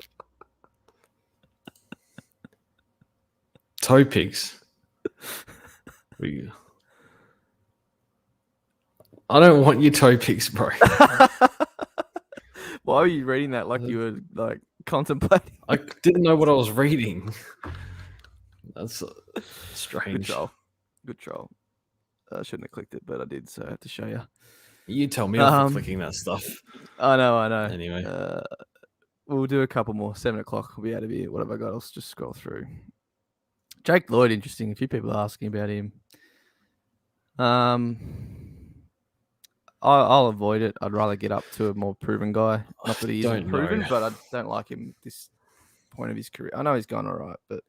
Toe picks. I don't want your toe picks, bro. Why were you reading that like you were like contemplating? I didn't know what I was reading. That's strange. Good troll. I shouldn't have clicked it, but I did, so I have to show you. You tell me off for clicking that stuff. I know. Anyway. We'll do a couple more. 7 o'clock will be out of here. What have I got? I'll just scroll through. Jake Lloyd, interesting. A few people are asking about him. I'll avoid it. I'd rather get up to a more proven guy. Not that he isn't proven, but I don't like him at this point of his career. I know he's gone all right, but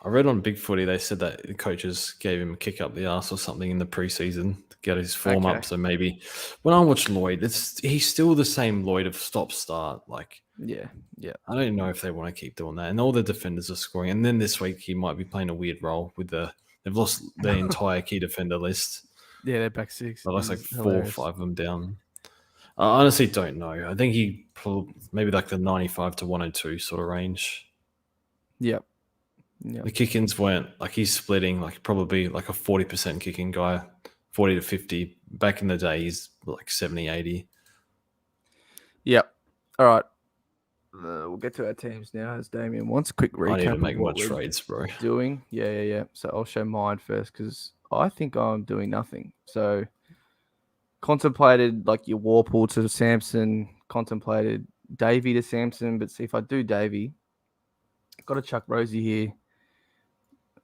I read on Big Footy they said that the coaches gave him a kick up the arse or something in the preseason to get his form up. So maybe when I watch Lloyd, he's still the same Lloyd of stop-start. Like, yeah. I don't know if they want to keep doing that. And all the defenders are scoring. And then this week he might be playing a weird role with they've lost their entire key defender list. Yeah, they're back 6. But looks like 4 or 5 of them down. I honestly don't know. I think he maybe like the 95 to 102 sort of range. Yep. The kick-ins weren't like he's splitting like probably like a 40% kicking guy, 40 to 50. Back in the day, he's like 70, 80. Yep. All right. We'll get to our teams now as Damien wants. Quick recap. I need to make more trades, bro. Doing. Yeah. So I'll show mine first because I think I'm doing nothing. So contemplated like your Warpool to Samson, contemplated Davey to Samson, but see if I do Davey, got to chuck Rosie here.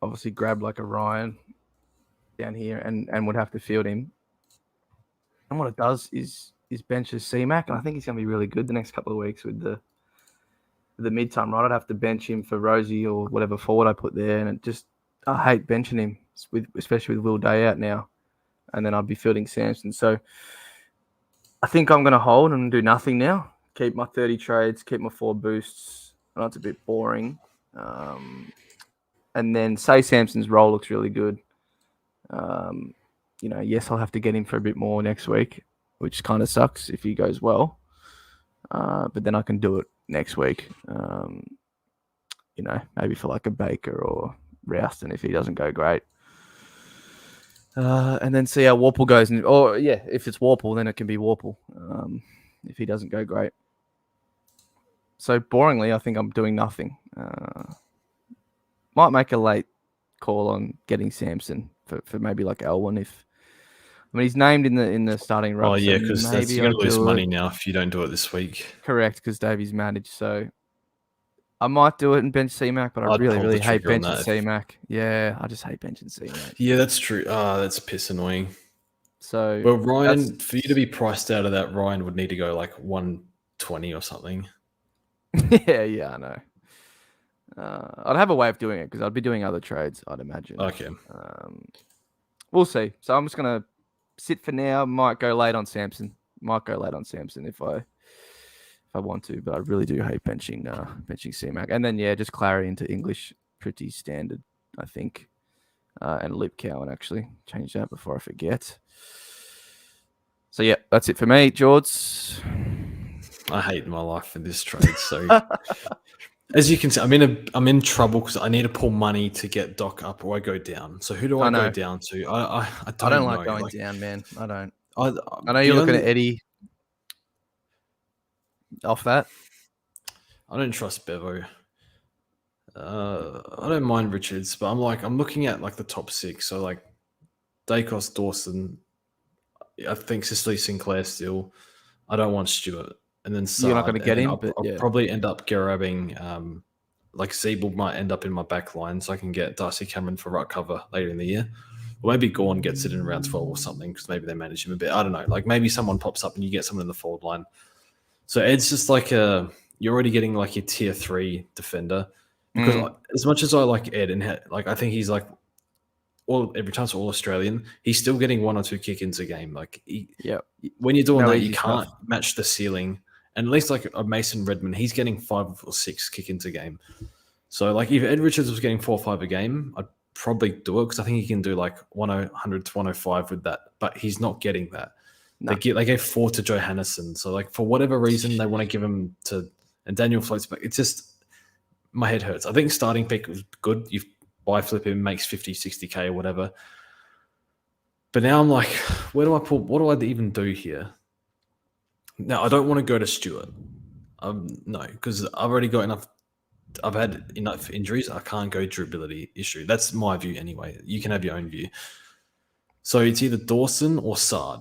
Obviously grab like a Ryan down here and would have to field him. And what it does is benches C-Mac, and I think he's going to be really good the next couple of weeks with the mid-time, right? I'd have to bench him for Rosie or whatever forward I put there, and I hate benching him, especially with Will Day out now, and then I'd be fielding Samson. So I think I'm going to hold and do nothing now. Keep my 30 trades, keep my 4 boosts. I know it's a bit boring. And then say Samson's role looks really good. Yes, I'll have to get him for a bit more next week which kind of sucks if he goes well. But then I can do it next week. Maybe for like a Baker or Rouston if he doesn't go great. And then see how Warple goes. If it's Warple, then it can be Warple if he doesn't go great. So boringly, I think I'm doing nothing. Might make a late call on getting Samson for maybe like Elwyn he's named in the starting ruck. Oh yeah, because you're going to lose money now if you don't do it this week. Correct, because Davey's managed. So I might do it and bench C-Mac, but I really hate benching C-Mac. Yeah, I just hate benching C-Mac. Yeah, that's true. That's piss annoying. So, well, Ryan, for you to be priced out of that, Ryan would need to go like 120 or something. yeah, I know. I'd have a way of doing it because I'd be doing other trades, I'd imagine. Okay. We'll see. So I'm just gonna sit for now. Might go late on Samson. If I want to, but I really do hate benching C-Mac. And then just Clary into English, pretty standard, I think. And Lip Cowan actually change that before I forget. So that's it for me, George. I hate my life in this trade. So as you can see, I'm in trouble because I need to pull money to get Doc up or I go down. So who do I go down to? I don't like going down, man. I don't. I know you're looking at Eddie off that. I don't trust Bevo. I don't mind Richards, but I'm looking at like the top 6. So like Dacos, Dawson, I think Cicely Sinclair still. I don't want Stewart. And then you're not going to get him. I'll probably end up grabbing like Zeeble might end up in my back line, so I can get Darcy Cameron for ruck cover later in the year. Or maybe Gorn gets it in round 12 or something because maybe they manage him a bit. I don't know. Like maybe someone pops up and you get someone in the forward line. So Ed's just like you're already getting like your tier 3 defender because as much as I like Ed and like I think he's like every time it's all Australian, he's still getting 1 or 2 kick-ins a game. Like when you're doing that, you can't match the ceiling. And at least like a Mason Redmond, he's getting 5 or 6 kick-ins a game. So like if Ed Richards was getting 4 or 5 a game, I'd probably do it because I think he can do like 100 to 105 with that. But he's not getting that. No. They gave 4 to Johannesen. So like for whatever reason, they want to give him to and Daniel floats back. It's just my head hurts. I think starting pick was good. You buy flip him, makes 50, 60K or whatever. But now I'm like, where do I pull? What do I even do here? Now, I don't want to go to Stewart. No, because I've already got enough. I've had enough injuries. I can't go durability issue. That's my view anyway. You can have your own view. So it's either Dawson or Sard.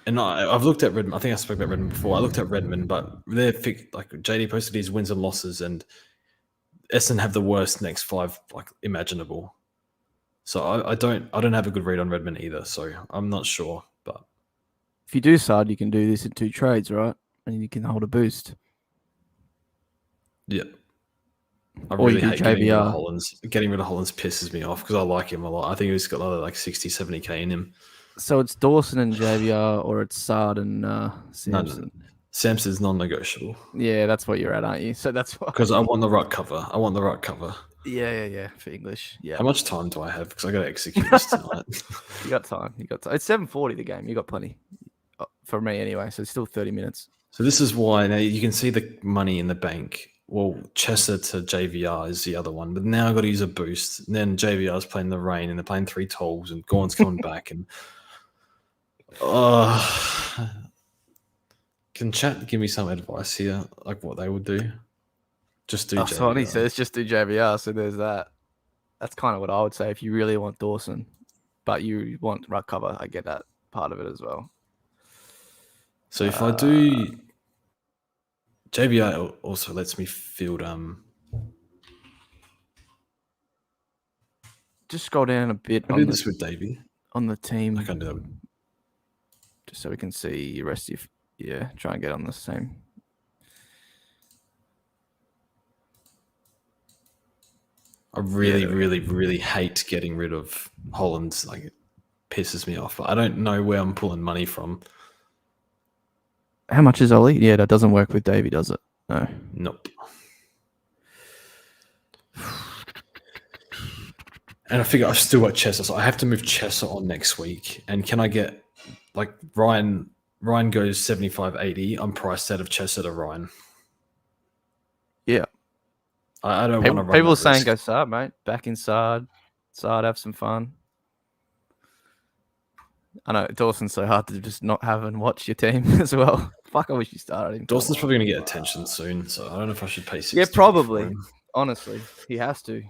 And I've looked at Redmond. I think I spoke about Redmond before. I looked at Redmond, but they're like JD posted his wins and losses, and Essendon have the worst next 5 like imaginable. So I don't have a good read on Redmond either. So I'm not sure, but. If you do Sard, you can do this in 2 trades, right? And you can hold a boost. Yeah. I really hate getting rid of Hollands. Getting rid of Hollands pisses me off because I like him a lot. I think he's got another like 60, 70K in him. So it's Dawson and JVR or it's Sard and Samson? No. Samson's non-negotiable. Yeah, that's what you're at, aren't you? So that's why. Because I want the right cover. Yeah. For English. Yeah. How much time do I have? Because I got to execute this tonight. You got time. It's 7:40 the game. You got plenty. For me anyway, so it's still 30 minutes. So this is why now you can see the money in the bank. Well, Chesser to JVR is the other one, but now I've got to use a boost. And then JVR is playing the rain, and they're playing 3 tolls, and Gorn's coming back. And can chat give me some advice here, like what they would do? Just do. That's what he says. Just do JVR. So there's that. That's kind of what I would say if you really want Dawson, but you want ruck cover. I get that part of it as well. So if I do, JVR also lets me field. Just scroll down a bit. I do this with Davey on the team. I can do that. Just so we can see the rest of try and get on the same. I really hate getting rid of Hollands. Like it pisses me off. But I don't know where I'm pulling money from. How much is Ollie? Yeah, that doesn't work with Davey, does it? No. Nope. And I figure I've still got Chester, so I have to move Chester on next week. And can I get like Ryan goes 75-80. I'm priced out of Chester to Ryan. Yeah. I don't want to run. People are saying go Sard, mate. Back in Sard, have some fun. I know Dawson's so hard to just not have and watch your team as well. Fuck, I wish you started him. Dawson's probably going to get attention soon, so I don't know if I should pay 60. Yeah, probably. Honestly, he has to.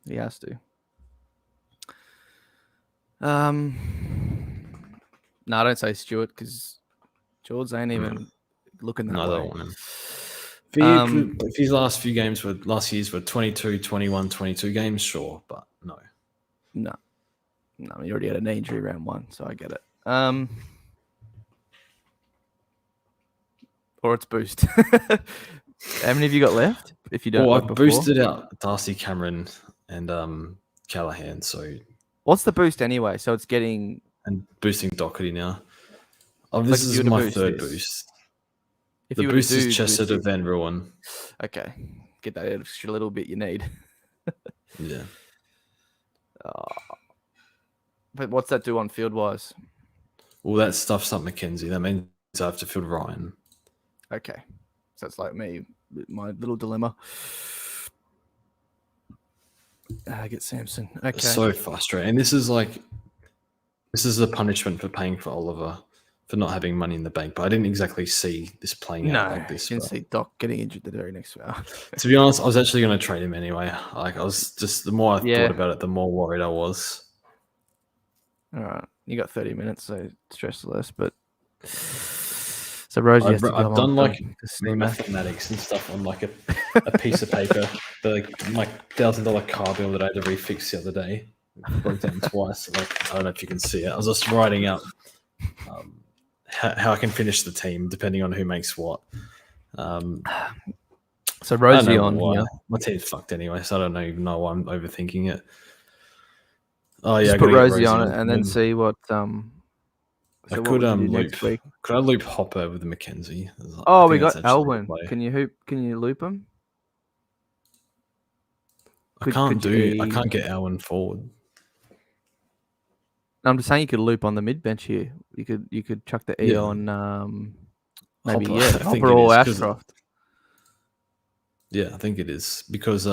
No, don't say Stewart because George ain't even looking that way. I don't want him. If his last year's were 22, 21, 22 games, sure, but no. No, you already had an injury round 1, so I get it. Or it's boost. How many have you got left? If you don't, I've boosted out Darcy, Cameron, and Callahan. So what's the boost anyway? So it's getting and boosting Doherty now. This is my third boost. The boost is Chester to Van Ruin. Okay, get that extra little bit you need. Yeah. But what's that do on field wise? Well, that stuffs up McKenzie. That means I have to field Ryan. Okay, so it's like me, my little dilemma. I get Samson. Okay. It's so frustrating. And this is a punishment for paying for Oliver for not having money in the bank. But I didn't exactly see this playing out like this. You didn't see Doc getting injured the very next hour. To be honest, I was actually going to trade him anyway. Like I was just the more I thought about it, the more worried I was. All right, you got 30 minutes, so stress less. But so Rosie has to I've done like mathematics and stuff on like a piece of paper, the like $1,000 car bill that I had to refix the other day. It broke down twice. Like I don't know if you can see it. I was just writing out how I can finish the team depending on who makes what. So Rosie on here. My team's fucked anyway, so I don't even know why I'm overthinking it. Oh yeah, just put Rosie on it and then see what. I could loop. Could I loop Hopper with the McKenzie? We got Elwyn. Can you loop him? I can't get Elwyn forward. I'm just saying you could loop on the mid bench here. You could chuck the E on maybe Hopper or Ashcroft. Yeah, I think it is because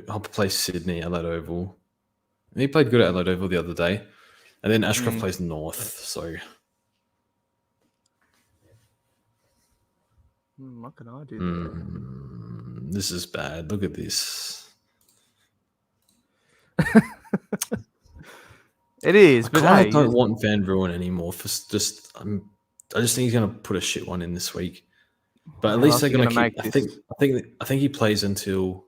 Hopper plays Sydney, Adelaide Oval. And he played good at Adelaide Oval the other day. And then Ashcroft plays North, so... What can I do? This is bad. Look at this. It is, but I don't want Van Ruin anymore. I just think he's going to put a shit one in this week. But at least they're going to keep... I think he plays until...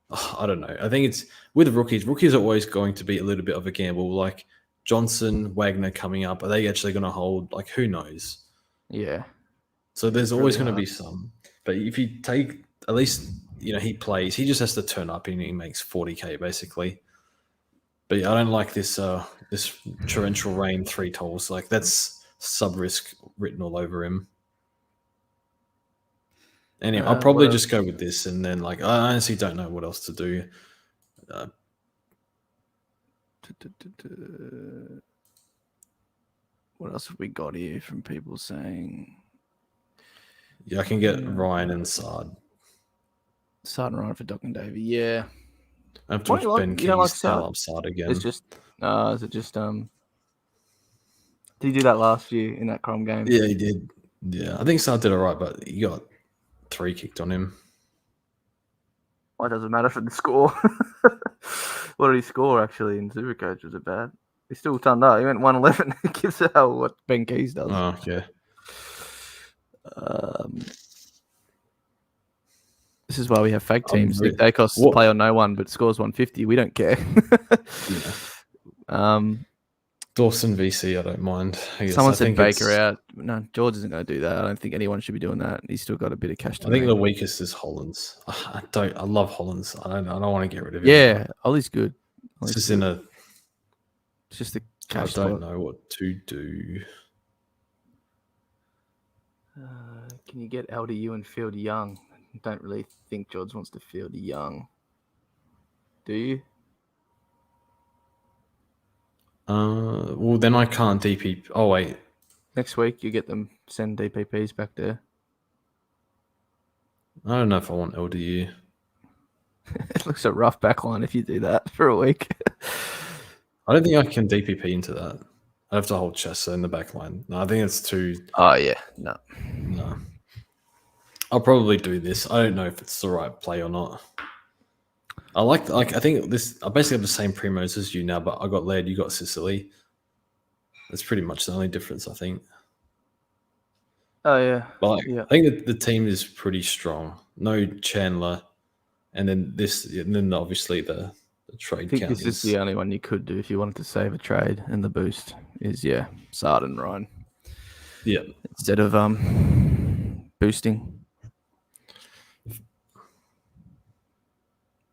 I don't know. I think it's with rookies. Rookies are always going to be a little bit of a gamble. Like Johnson, Wagner coming up. Are they actually going to hold? Like, who knows? Yeah. So there's always going to be some. But if you take, at least, he plays. He just has to turn up and he makes 40K basically. But I don't like this this torrential rain 3 tolls. Like, that's sub-risk written all over him. Anyway, I'll probably just go with this, and then I honestly don't know what else to do. What else have we got here from people saying? Yeah, I can get Ryan and Sard. Sard and Ryan for Doc and Davey. Yeah. I have to watch Ben King's tail up Sard again. It's just, is it just did he do that last year in that Crom game? Yeah, he did. Yeah, I think Sard did all right, but he got 3 kicked on him. Well, it doesn't matter for the score. What did he score actually in SuperCoach? Was it bad? He still turned up. He went 111. He gives a hell what Ben Keys does. Oh, yeah. This is why we have fake teams. Nick Dacos play on no one, but scores 150. We don't care. Dawson VC, I don't mind. Someone said Baker out. No, George isn't going to do that. I don't think anyone should be doing that. He's still got a bit of cash to I think the weakest is Hollands. I love Hollands. I don't want to get rid of him. Yeah, Ollie's good. It's just a cash. I don't know what to do. Can you get LDU and Field Young? don't really think George wants to field young. Do you? Well, then I can't DP. Oh, wait. Next week, you get them send DPPs back there. I don't know if I want LDU. It looks a rough backline if you do that for a week. I don't think I can DPP into that. I have to hold Chester in the backline. No, I think it's too. Oh, yeah. No. I'll probably do this. I don't know if it's the right play or not. I think this. I basically have the same primos as you now, but I got Laird, you got Sicily. That's pretty much the only difference, I think. Oh, yeah. But I think that the team is pretty strong. No Chandler, and then obviously the trade. I think this is the only one you could do if you wanted to save a trade, and the boost is Sard and Ryan. Yeah. Instead of boosting.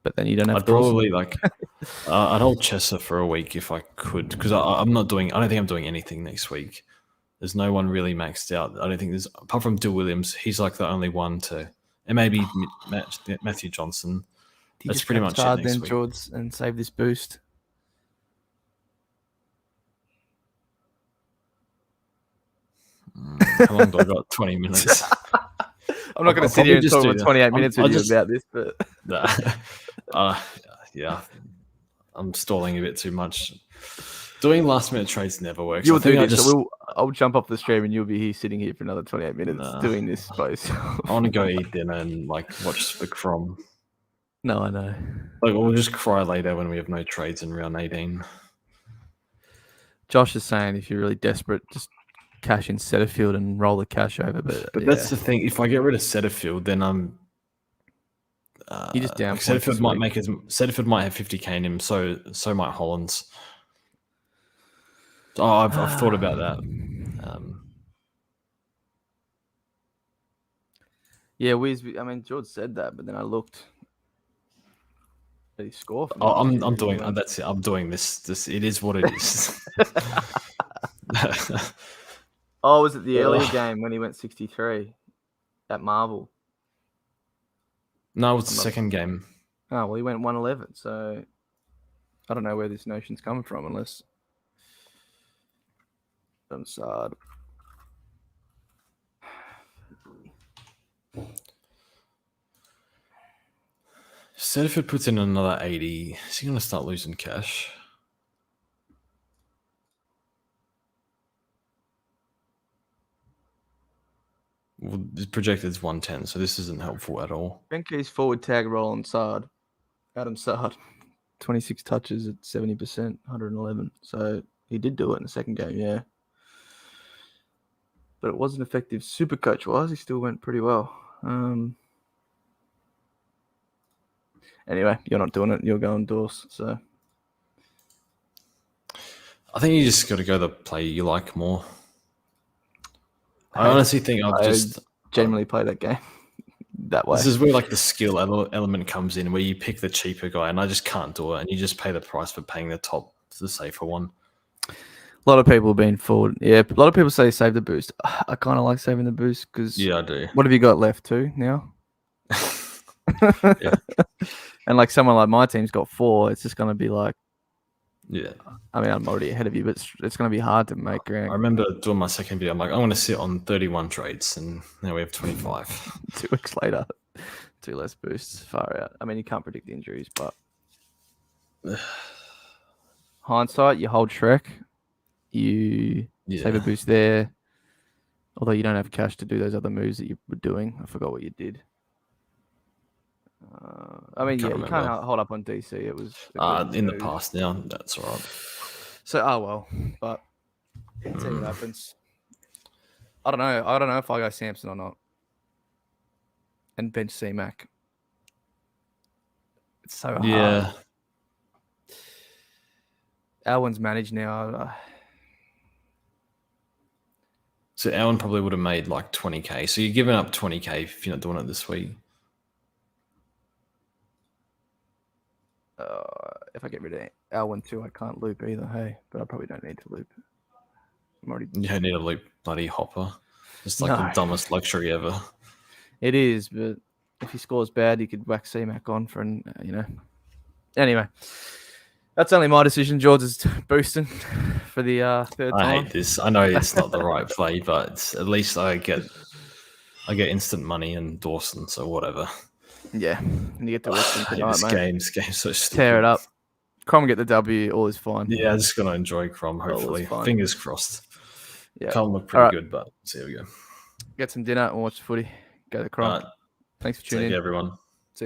But then you don't have. I'd probably I'd hold Chester for a week if I could, because I'm not doing. I don't think I'm doing anything next week. There's no one really maxed out. I don't think there's, apart from Dill Williams, he's like the only one to, and maybe Matthew Johnson. That's pretty much it next week. George, and save this boost. How long do I got? 20 minutes. I'm not going to sit here and talk for 28 minutes with you about this, but yeah, I'm stalling a bit too much. Doing last minute trades never works. You'll do this. I'll jump off the stream and you'll be here sitting here for another 28 minutes doing this by yourself. I want to go eat dinner and watch SuperCoach. No, I know. We'll just cry later when we have no trades in round 18. Josh is saying if you're really desperate, just cash in Setterfield and roll the cash over. But that's the thing. If I get rid of Setterfield, then I'm. You just down. Setterfield might have 50k in him. So might Hollins. Oh, I've thought about that. Yeah, George said that, but then I looked. Did he score? I'm doing. That's it. I'm doing this. It is what it is. Oh, was it the earlier game when he went 63 at Marvel? No, it was the second game. Oh, well, he went 111. So I don't know where this notion's coming from, unless I'm sad. Setterfield puts in another 80. Is he going to start losing cash? Well, the projected is 110, so this isn't helpful at all. Benke's forward tag roll on Sard. Adam Sard. 26 touches at 70%, 111. So he did do it in the second game, yeah. But it wasn't effective SuperCoach wise. He still went pretty well. Anyway, you're not doing it. You're going Dorse. So I think you just got to go the play you like more. I honestly think I've just generally play that game that way. This is where the skill element comes in, where you pick the cheaper guy, and I just can't do it. And you just pay the price for paying the safer one. A lot of people have been forward. Yeah, a lot of people say save the boost. I kind of like saving the boost because I do. What have you got left? 2 now? Yeah. And someone like my team's got 4. It's just going to be yeah. I mean, I'm already ahead of you, but it's going to be hard to make ground. I remember doing my second video. I'm like, I want to sit on 31 trades, and now we have 25. 2 weeks later, 2 less boosts. Far out. I mean, you can't predict the injuries, but hindsight, you hold Shrek. You save a boost there. Although you don't have cash to do those other moves that you were doing. I forgot what you did. You can't hold up on DC. It was in the past now. That's all right. So, but let's see what happens. I don't know if I go Samson or not. And bench C-Mac. It's so hard. Yeah. Alwyn's managed now. So Alwyn probably would have made 20k. So you're giving up 20k if you're not doing it this week. If I get rid of Alwyn too, I can't loop either. Hey, but I probably don't need to loop. You don't need a loop bloody hopper. It's the dumbest luxury ever. It is, but if he scores bad, you could whack C-Mac on for an, Anyway, that's only my decision. George is boosting for the third time. I hate this. I know it's not the right play, but at least I get instant money and Dawson, so whatever. Yeah, and you get to watch them tonight, this game's so stupid. Tear it up. Crom get the W, all is fine. Yeah, I'm just gonna enjoy Crom, hopefully. Fingers crossed. Yeah. Can't look pretty good, but see how we go. Get some dinner and watch the footy. Go to Crom. Thanks for tuning in. Take care, everyone.